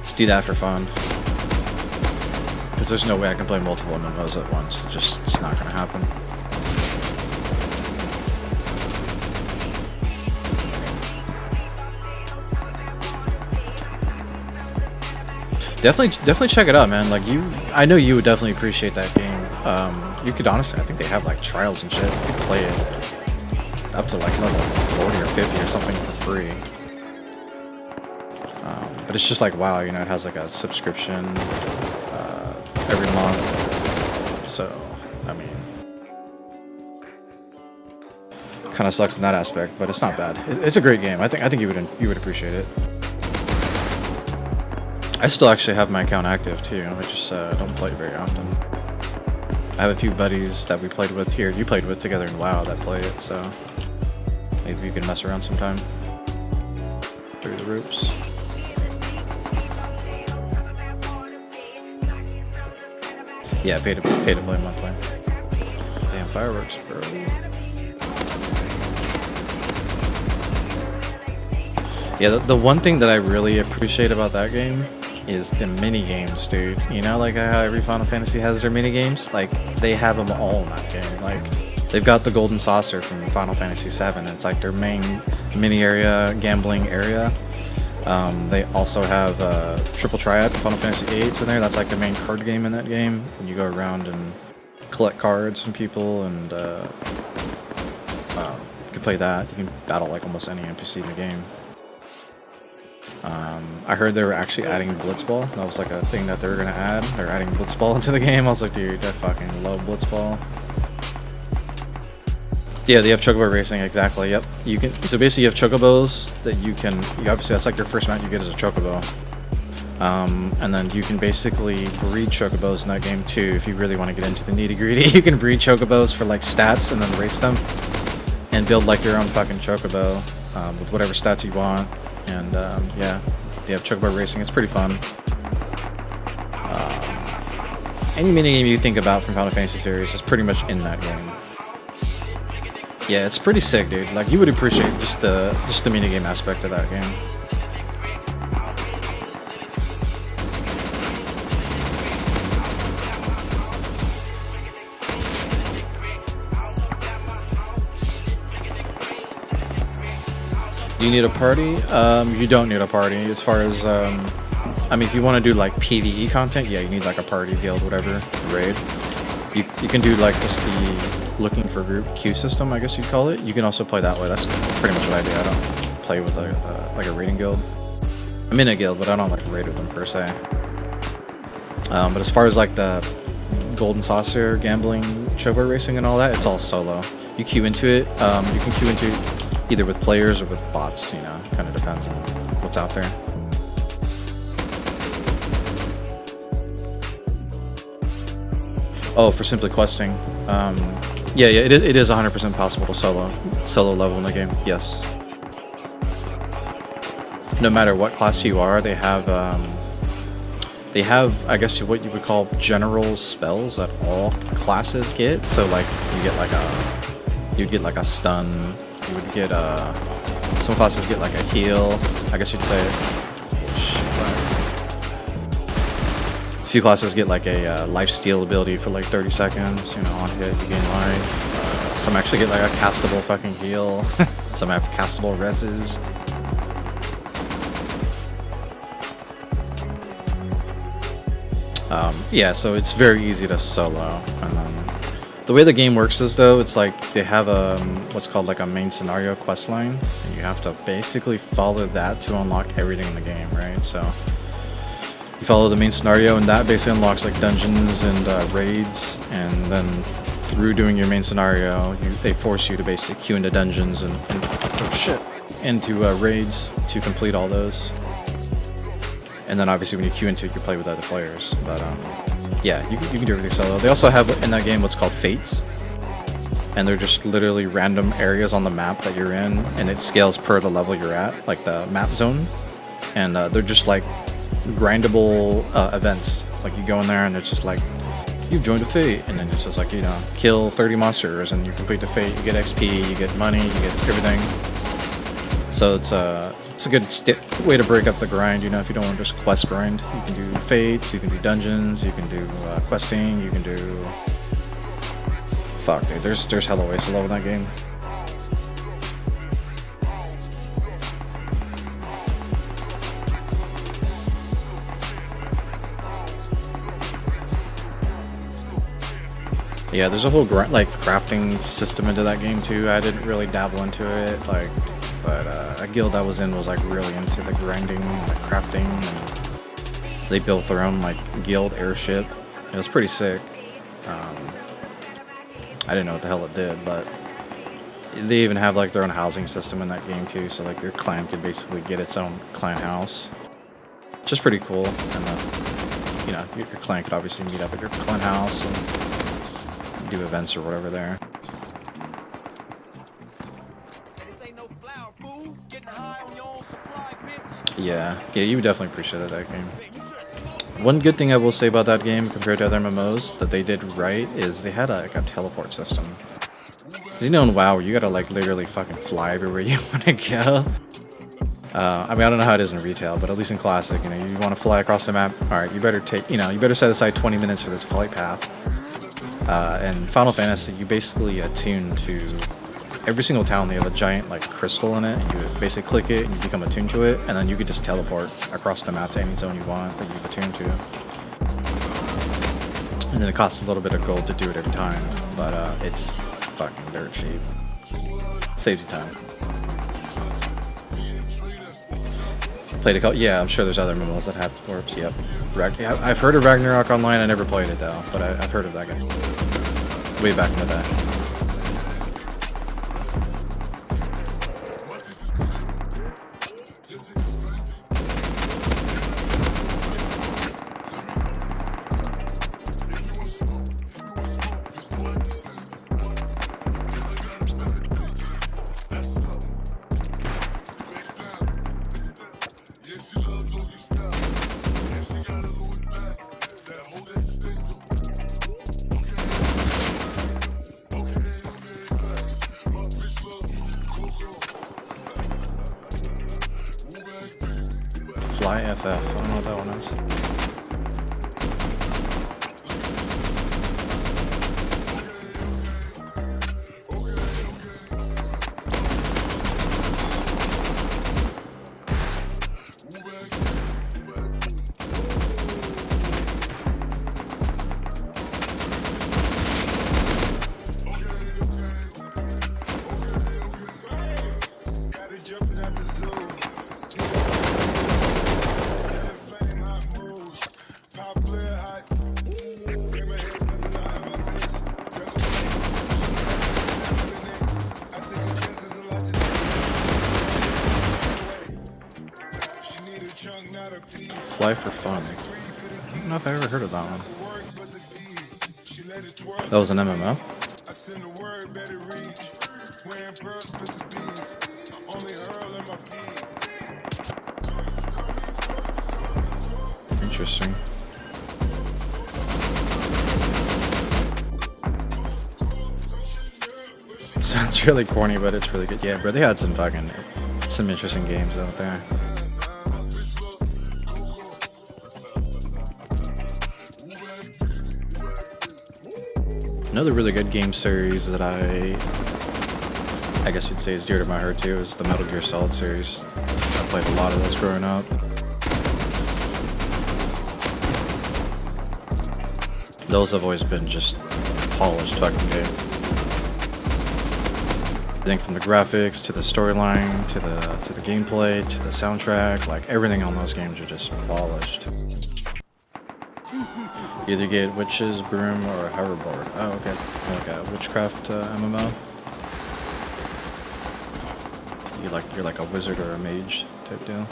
Just do that for fun. Because there's no way I can play multiple MMOs at once. It's not gonna happen. Definitely check it out, man. Like I know you would definitely appreciate that game. You could honestly, I think they have like trials and shit. You could play it up to like level 40 or 50 or something for free. But it's just like, wow, you know, it has like a subscription every month. So, I mean, kind of sucks in that aspect, but it's not bad. It's a great game. I think you would appreciate it. I still actually have my account active too. I just don't play it very often. I have a few buddies that we played with here. You played with together in WoW that play it, so maybe you can mess around sometime through the ropes. Yeah, pay to play monthly. Damn fireworks, bro. Yeah, the one thing that I really appreciate about that game is the mini games, dude. You know, like how every Final Fantasy has their mini games. Like they have them all in that game. Like they've got the Golden Saucer from Final Fantasy VII. It's like their main mini area, gambling area. They also have Triple Triad from Final Fantasy VIII in there. That's like the main card game in that game. And you go around and collect cards from people, and you can play that. You can battle like almost any NPC in the game. I heard they were actually adding Blitzball. That was like a thing that they were gonna add. They're adding Blitzball into the game. I was like, dude, I fucking love Blitzball. Yeah, they have chocobo racing, exactly. Yep. You can. So basically, you have chocobos that you can. You obviously, that's like your first mount you get as a chocobo. And then you can basically breed chocobos in that game too. If you really want to get into the nitty gritty, you can breed chocobos for like stats and then race them, and build like your own fucking chocobo with whatever stats you want. And yeah, they have chocobo racing. It's pretty fun. Any minigame you think about from Final Fantasy series is pretty much in that game. Yeah, it's pretty sick, dude. Like, you would appreciate just the minigame aspect of that game. You need a party? You don't need a party. As far as, I mean, if you want to do like PvE content, yeah, you need like a party, guild, whatever, raid. You can do like just the looking for group queue system, I guess you'd call it. You can also play that way. That's pretty much what I do. I don't play with like a raiding guild. I'm in a guild, but I don't like raid with them per se. But as far as like the golden saucer gambling, chocobo racing, and all that, it's all solo. You queue into it. You can queue into it either with players or with bots. You know, kind of depends on what's out there. Oh, for simply questing. Yeah, it is 100% possible to solo level in the game. Yes. No matter what class you are, they have I guess what you would call general spells that all classes get. So like you'd get like a stun. You would get some classes get like a heal. I guess you'd say. A few classes get like a life steal ability for like 30 seconds, you know, on hit you gain life. Some actually get like a castable fucking heal. Some have castable reses. Yeah, so it's very easy to solo. And the way the game works is though, it's like they have a what's called like a main scenario quest line, and you have to basically follow that to unlock everything in the game, right? So you follow the main scenario, and that basically unlocks like dungeons and raids, and then through doing your main scenario, they force you to basically queue into dungeons and oh shit, into raids to complete all those. And then obviously when you queue into it, you play with other players. But yeah, you can do everything solo. They also have in that game what's called fates, and they're just literally random areas on the map that you're in, and it scales per the level you're at, like the map zone. And they're just like grindable events. Like you go in there and it's just like you've joined a fate, and then it's just like, you know, kill 30 monsters and you complete the fate, you get XP, you get money, you get everything. So it's a good way to break up the grind, you know. If you don't want to just quest grind, you can do fates, you can do dungeons, you can do questing, you can do fuck, dude, there's hella ways to level in that game. Yeah, there's a whole like crafting system into that game too. I didn't really dabble into it, like, but a guild I was in was like really into the grinding, the crafting, and they built their own like guild airship. It was pretty sick. I didn't know what the hell it did, but they even have like their own housing system in that game too. So like your clan could basically get its own clan house, which is pretty cool. And you know, your clan could obviously meet up at your clan house and do events or whatever there. Yeah, you would definitely appreciate that game. One good thing I will say about that game compared to other MMOs that they did right is they had like a teleport system. You know, in WoW, you gotta like literally fucking fly everywhere you want to go. I mean, I don't know how it is in retail, but at least in Classic, you know, you want to fly across the map. All right, you better set aside 20 minutes for this flight path. In Final Fantasy, you basically attune to every single town. They have a giant like crystal in it, and you basically click it and you become attuned to it, and then you can just teleport across the map to any zone you want that you've attuned to. And then it costs a little bit of gold to do it every time, but it's fucking dirt cheap. Saves you time. Played a couple. Yeah, I'm sure there's other MMOs that have warps. Yep. I've heard of Ragnarok Online. I never played it though, but I've heard of that game. Way back in the day. Fly FF. I don't know what that one is. Fly for Fun. I don't know if I ever heard of that one. That was an MMO? Interesting. Sounds really corny, but it's really good. Yeah, bro, they had some interesting games out there. Another really good game series that I guess you'd say is dear to my heart too is the Metal Gear Solid series. I played a lot of those growing up. Those have always been just polished fucking game. Everything from the graphics to the storyline to the gameplay to the soundtrack, like everything on those games are just polished. You either get witches, broom, or a hoverboard. Oh, okay. Like a witchcraft MMO. You're like a wizard or a mage type deal.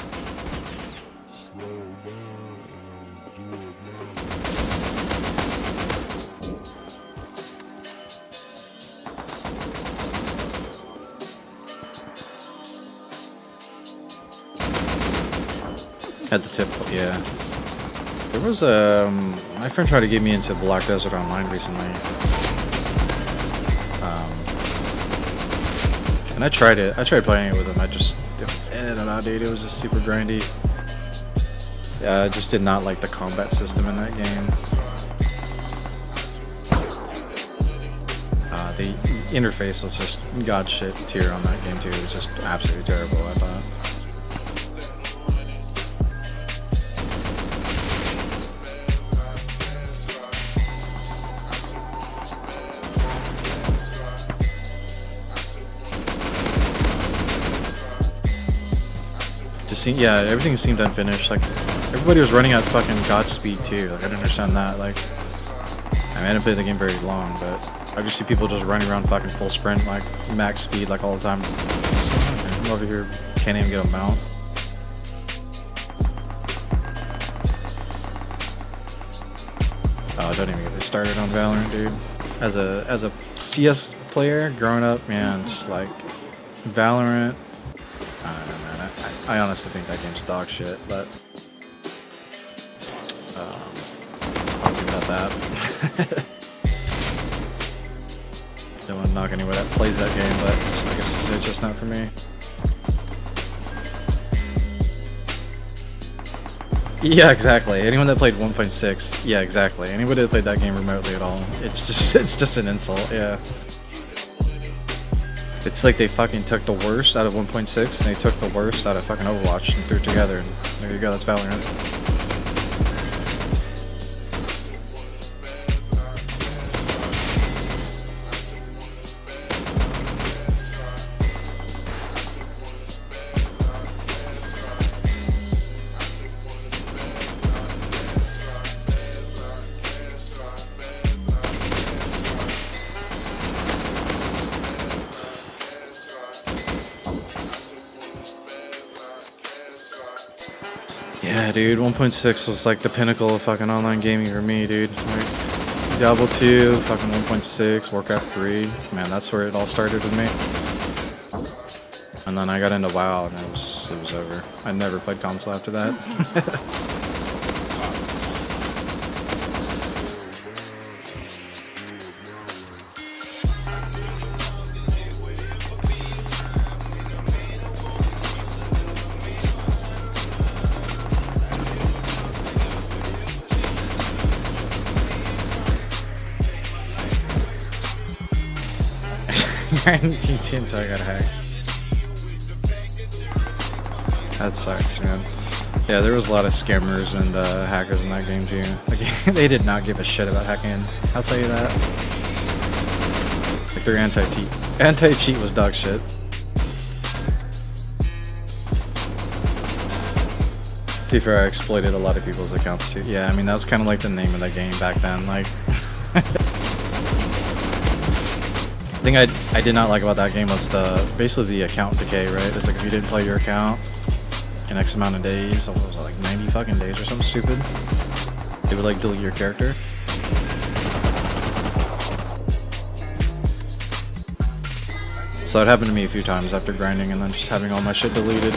At the tip, yeah. There was my friend tried to get me into Black Desert Online recently. And I tried it. I tried playing it with him. I just, dude, it was just super grindy. Yeah, I just did not like the combat system in that game. The interface was just god shit tier on that game too. It was just absolutely terrible, I thought. Yeah, everything seemed unfinished. Like, everybody was running at fucking god speed too. Like, I didn't understand that. Like, I didn't play the game very long, but I just see people just running around fucking full sprint, like max speed, like all the time. I'm over here, can't even get a mount. Oh, don't even get me started on Valorant, dude. As a CS player growing up, man, just like Valorant. I honestly think that game's dog shit, but I'll leave it at that. Don't want to knock anyone that plays that game, but I guess it's just not for me. Yeah, exactly. Anyone that played 1.6, yeah, exactly. Anybody that played that game remotely at all, it's just an insult, yeah. It's like they fucking took the worst out of 1.6 and they took the worst out of fucking Overwatch and threw it together, and there you go, that's Valorant. Yeah, dude, 1.6 was like the pinnacle of fucking online gaming for me, dude. Like, Diablo 2, fucking 1.6, Warcraft 3, man, that's where it all started with me. And then I got into WoW and it was over. I never played console after that. grinding DT until I got hacked. That sucks, man. Yeah, there was a lot of scammers and hackers in that game too. Like, they did not give a shit about hacking. I'll tell you that. Like, their anti-cheat was dog shit. To be fair, I exploited a lot of people's accounts too. Yeah, I mean, that was kind of like the name of the game back then. Like, the thing I did not like about that game was basically the account decay, right? It's like if you didn't play your account in X amount of days, what was it, like 90 fucking days or something stupid, it would like delete your character. So it happened to me a few times after grinding and then just having all my shit deleted.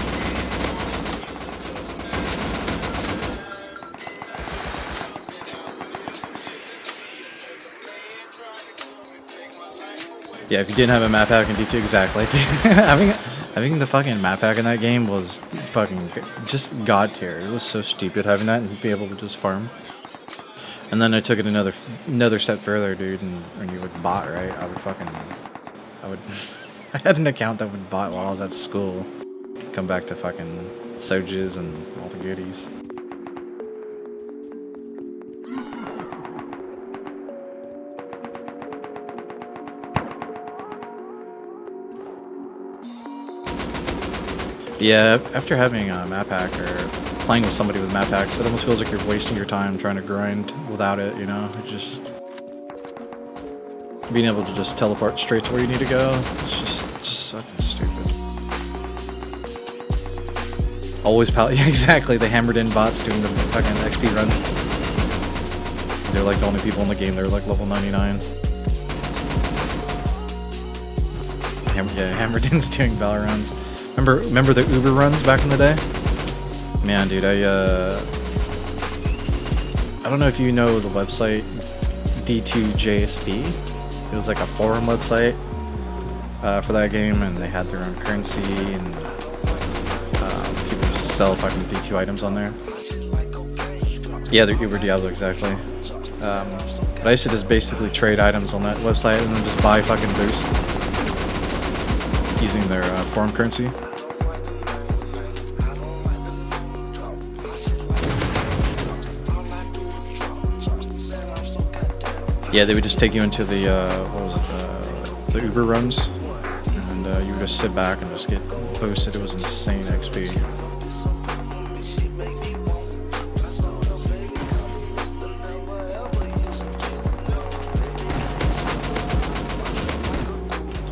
Yeah, if you didn't have a map hack in DT, exactly. having the fucking map hack in that game was fucking just god tier. It was so stupid having that and be able to just farm. And then I took it another step further, dude. And when you would bot, right? I had an account that would bot while I was at school. Come back to fucking Sojas and all the goodies. Yeah, after having a map hack or playing with somebody with map hacks, it almost feels like you're wasting your time trying to grind without it, you know? It just... being able to just teleport straight to where you need to go, it's just fucking stupid. Always yeah, exactly, they hammered in bots doing the fucking XP runs. They're like the only people in the game that are like level 99. Yeah, hammered in's doing Valor runs. Remember the Uber runs back in the day? Man, dude, I don't know if you know the website D2JSP. It was like a forum website for that game, and they had their own currency, and people used to sell fucking D2 items on there. Yeah, they're Uber Diablo, exactly. But I used to just basically trade items on that website and then just buy fucking boost using their forum currency. Yeah, they would just take you into the the Uber runs, and you would just sit back and just get boosted. It was insane XP.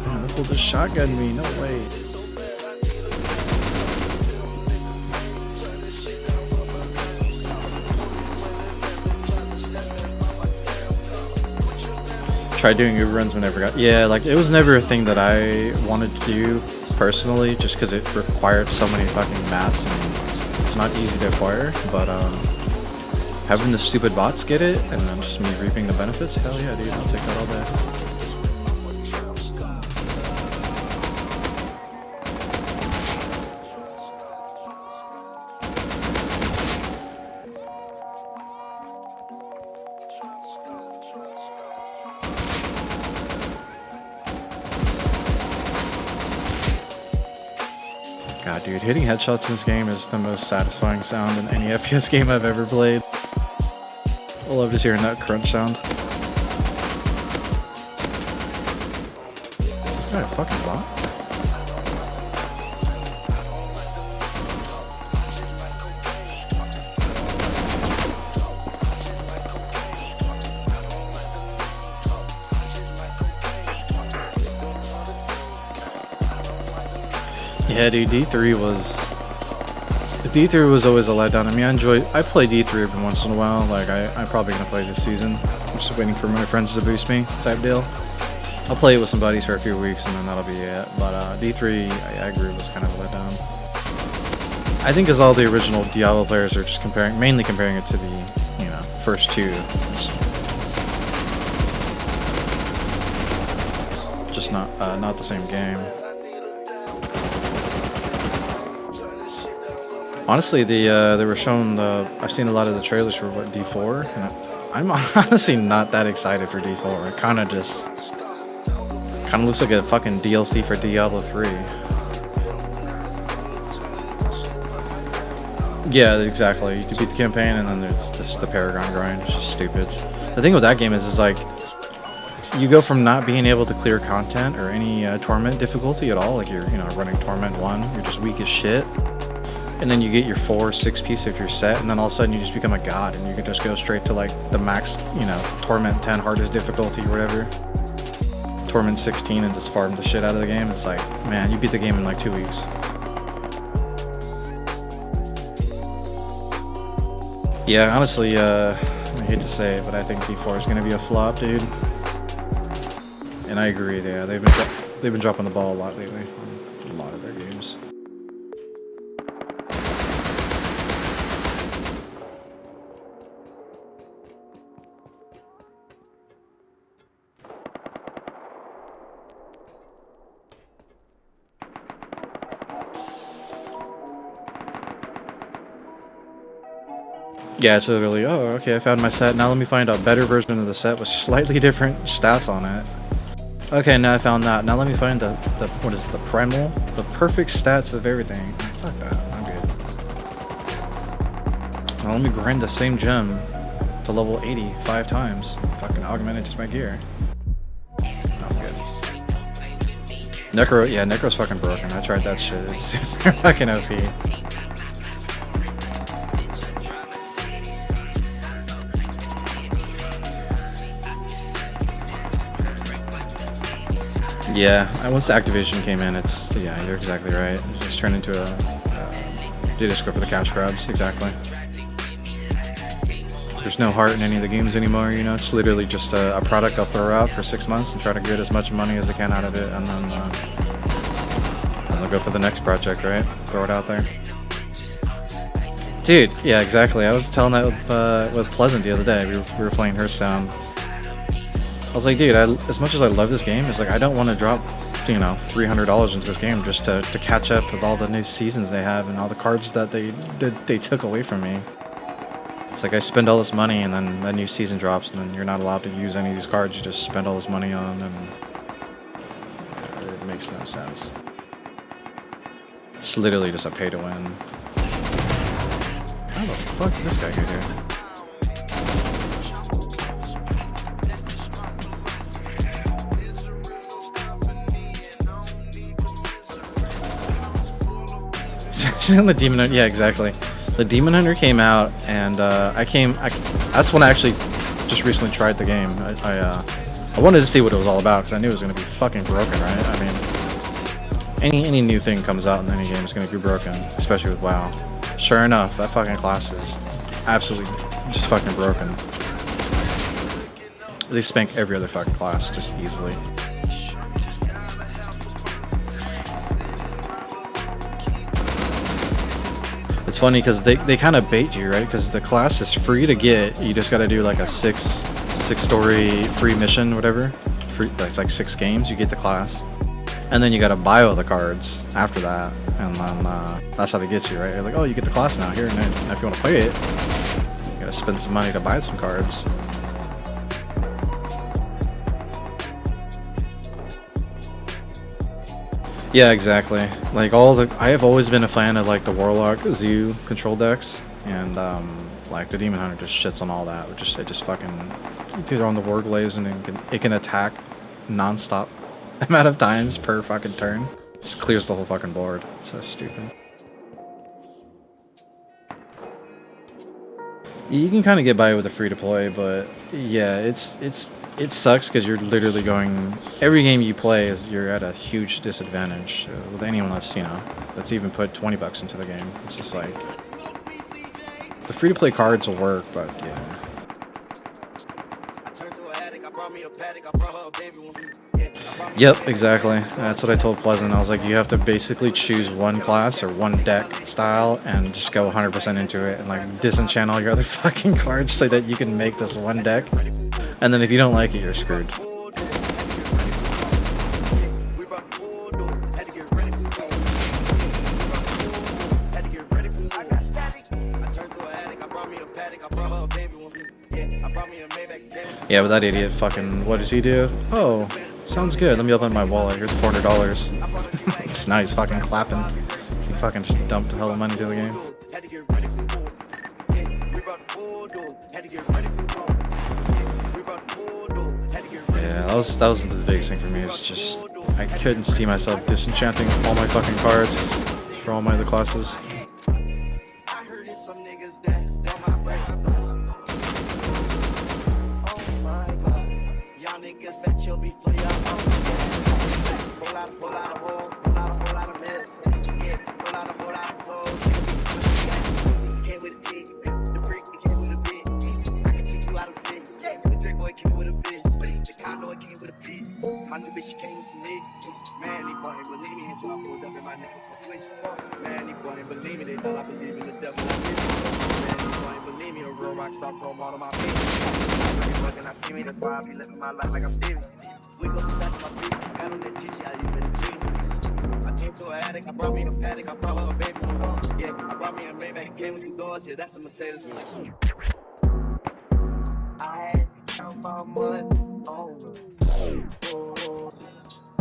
Man, that fool just shotgunned me. No way. Tried doing Uber runs whenever I got... Yeah, like, it was never a thing that I wanted to do personally, just because it required so many fucking maps and it's not easy to acquire, but having the stupid bots get it and then just me reaping the benefits, hell yeah, dude, I'll take that all day. God, dude, hitting headshots in this game is the most satisfying sound in any FPS game I've ever played. I love just hearing that crunch sound. Is this guy a fucking bot? Yeah, dude, D3 was always a letdown. I mean, I play D3 every once in a while. Like, I'm probably gonna play this season. I'm just waiting for my friends to boost me, type deal. I'll play it with some buddies for a few weeks and then that'll be it. But D3, I agree, was kind of a letdown. I think as all the original Diablo players are just mainly comparing it to the, you know, first two. Just not the same game. Honestly, they were shown I've seen a lot of the trailers for what D4, and I'm honestly not that excited for D4. It kind of Kind of looks like a fucking DLC for Diablo 3. Yeah, exactly. You beat the campaign and then there's just the Paragon grind. It's just stupid. The thing with that game is like, you go from not being able to clear content or any torment difficulty at all, like you're, running torment 1, you're just weak as shit. And then you get your 4 or 6 piece of your set, and then all of a sudden you just become a god and you can just go straight to like the max, torment 10 hardest difficulty or whatever. Torment 16 and just farm the shit out of the game. It's like, man, you beat the game in like 2 weeks. Yeah, honestly, I hate to say it, but I think D4 is gonna be a flop, dude. And I agree, yeah, they've been dropping the ball a lot lately on a lot of their games. Yeah, it's literally, oh, okay, I found my set. Now let me find a better version of the set with slightly different stats on it. Okay, now I found that. Now let me find the what is it, the primal? The perfect stats of everything. Fuck that, I'm good. Now let me grind the same gem to level 80 5 times. Fucking augment it to my gear. I'm good. Necro, yeah, Necro's fucking broken. I tried that shit. It's super fucking OP. Yeah, once the activation came in, yeah, you're exactly right. It just turned into a data score for the cash grabs, exactly. There's no heart in any of the games anymore, it's literally just a product I'll throw out for 6 months and try to get as much money as I can out of it, and then I'll go for the next project, right? Throw it out there. Dude, yeah, exactly. I was telling that with Pleasant the other day. We were playing Hearthstone. I was like, dude, as much as I love this game, it's like I don't want to drop, $300 into this game just to catch up with all the new seasons they have and all the cards that they took away from me. It's like I spend all this money and then a new season drops and then you're not allowed to use any of these cards you just spend all this money on, and it makes no sense. It's literally just a pay to win. How the fuck did this guy get here? The Demon Hunter, yeah, exactly. The Demon Hunter came out, and that's when I actually just recently tried the game. I wanted to see what it was all about because I knew it was going to be fucking broken, right? I mean, any new thing comes out in any game is going to be broken, especially with WoW. Sure enough, that fucking class is absolutely just fucking broken. They spank every other fucking class just easily. It's funny because they kind of bait you, right? Because the class is free to get. You just got to do like a six story free mission, whatever. Free, it's like 6 games. You get the class, and then you got to buy all the cards after that, and then that's how they get you, right? You're like, oh, you get the class now here, and then if you want to play it, you got to spend some money to buy some cards. Yeah, exactly. Like I have always been a fan of like the Warlock Zoo control decks, and like the Demon Hunter just shits on all that. It just fucking, you throw on the Warglaze and it can attack non-stop amount of times per fucking turn. Just clears the whole fucking board. It's so stupid. You can kind of get by with a free to play, but yeah, it sucks because you're literally going, every game you play you're at a huge disadvantage with anyone that's even put $20 into the game. It's just like the free to play cards will work, but yeah. Yep, exactly. That's what I told Pleasant. I was like, you have to basically choose one class or one deck style and just go 100% into it and like disenchant all your other fucking cards so that you can make this one deck. And then if you don't like it, you're screwed. Yeah, but that idiot fucking, what does he do? Oh, Sounds good. Let me open my wallet. Here's $400. It's nice. Fucking clapping. He fucking just dumped a hell of money into the game. Yeah, that was the biggest thing for me. It's just I couldn't see myself disenchanting all my fucking cards for all my other classes.
My new bitch, she came with some niggas. Man, they boy ain't believe me until I pulled up in my niggas for switch. Man, they boy ain't believe me, they thought I believe in the devil. Man, they boy ain't believe me, a real rock star from all of my bitches. Fucking I see me, that's why I be living my life like I'm Steven. We go beside my bitch, I got on that tissue, I use it to I turned to an addict, I brought me a paddock, I brought her a baby. Yeah, I brought me a Maybach, came with 2 doors, yeah, that's a Mercedes. I had to count my money on her.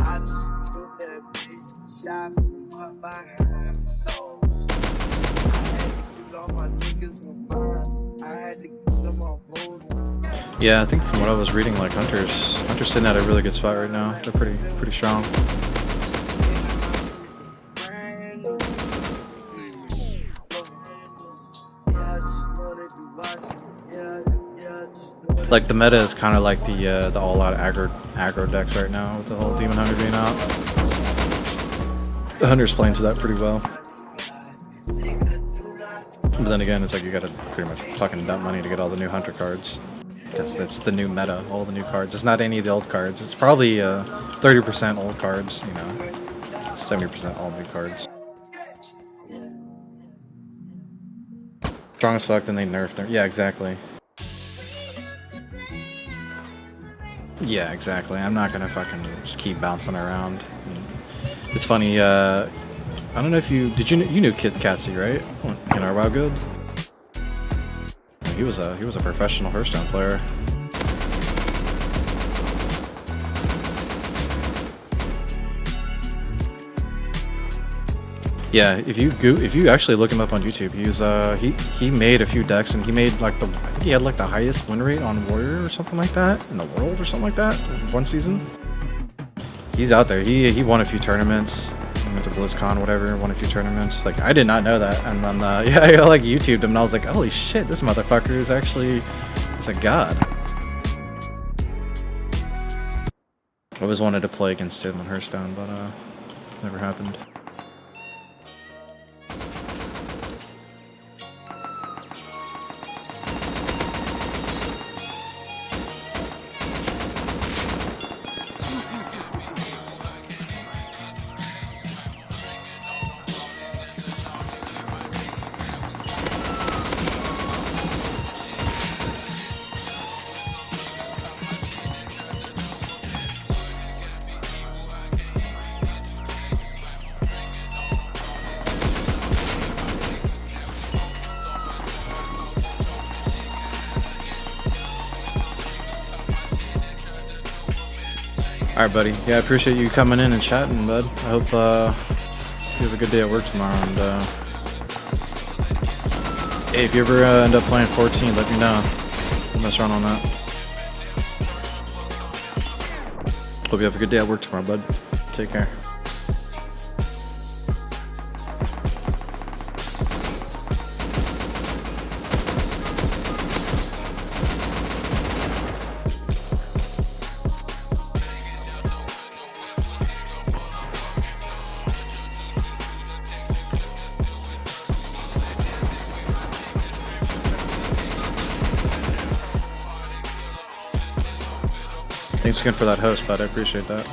I just took that bitch shot from my hand soul. I had to get all my niggas with mine. I had to get them on board.
Yeah, I think from what I was reading, like Hunter's sitting at a really good spot right now. They're pretty strong. Like the meta is kind of like the all-out aggro decks right now with the whole Demon Hunter being out. The Hunter's playing to that pretty well. But then again, it's like you gotta pretty much fucking dump money to get all the new Hunter cards. Because that's the new meta, all the new cards. It's not any of the old cards. It's probably 30% old cards, you know, 70% all new cards. Strong as fuck, then they nerf them. Yeah, exactly. Yeah, exactly. I'm not gonna fucking just keep bouncing around. It's funny. I don't know if you knew Kid Katsy, right? In our WoW guild. He was a professional Hearthstone player. Yeah, if you actually look him up on YouTube, he made a few decks and he made like I think he had like the highest win rate on Warrior or something like that in the world or something like that one season. He's out there. He won a few tournaments. He went to BlizzCon, whatever. Won a few tournaments. Like I did not know that, and then yeah, I like YouTubed him and I was like, holy shit, this motherfucker is actually a god. I always wanted to play against him on Hearthstone, but never happened. Alright, buddy. Yeah, I appreciate you coming in and chatting, bud. I hope you have a good day at work tomorrow. And hey, if you ever end up playing 14, let me know. We'll mess around on that. Hope you have a good day at work tomorrow, bud. Take care. Thanks again for that host, bud. I appreciate that.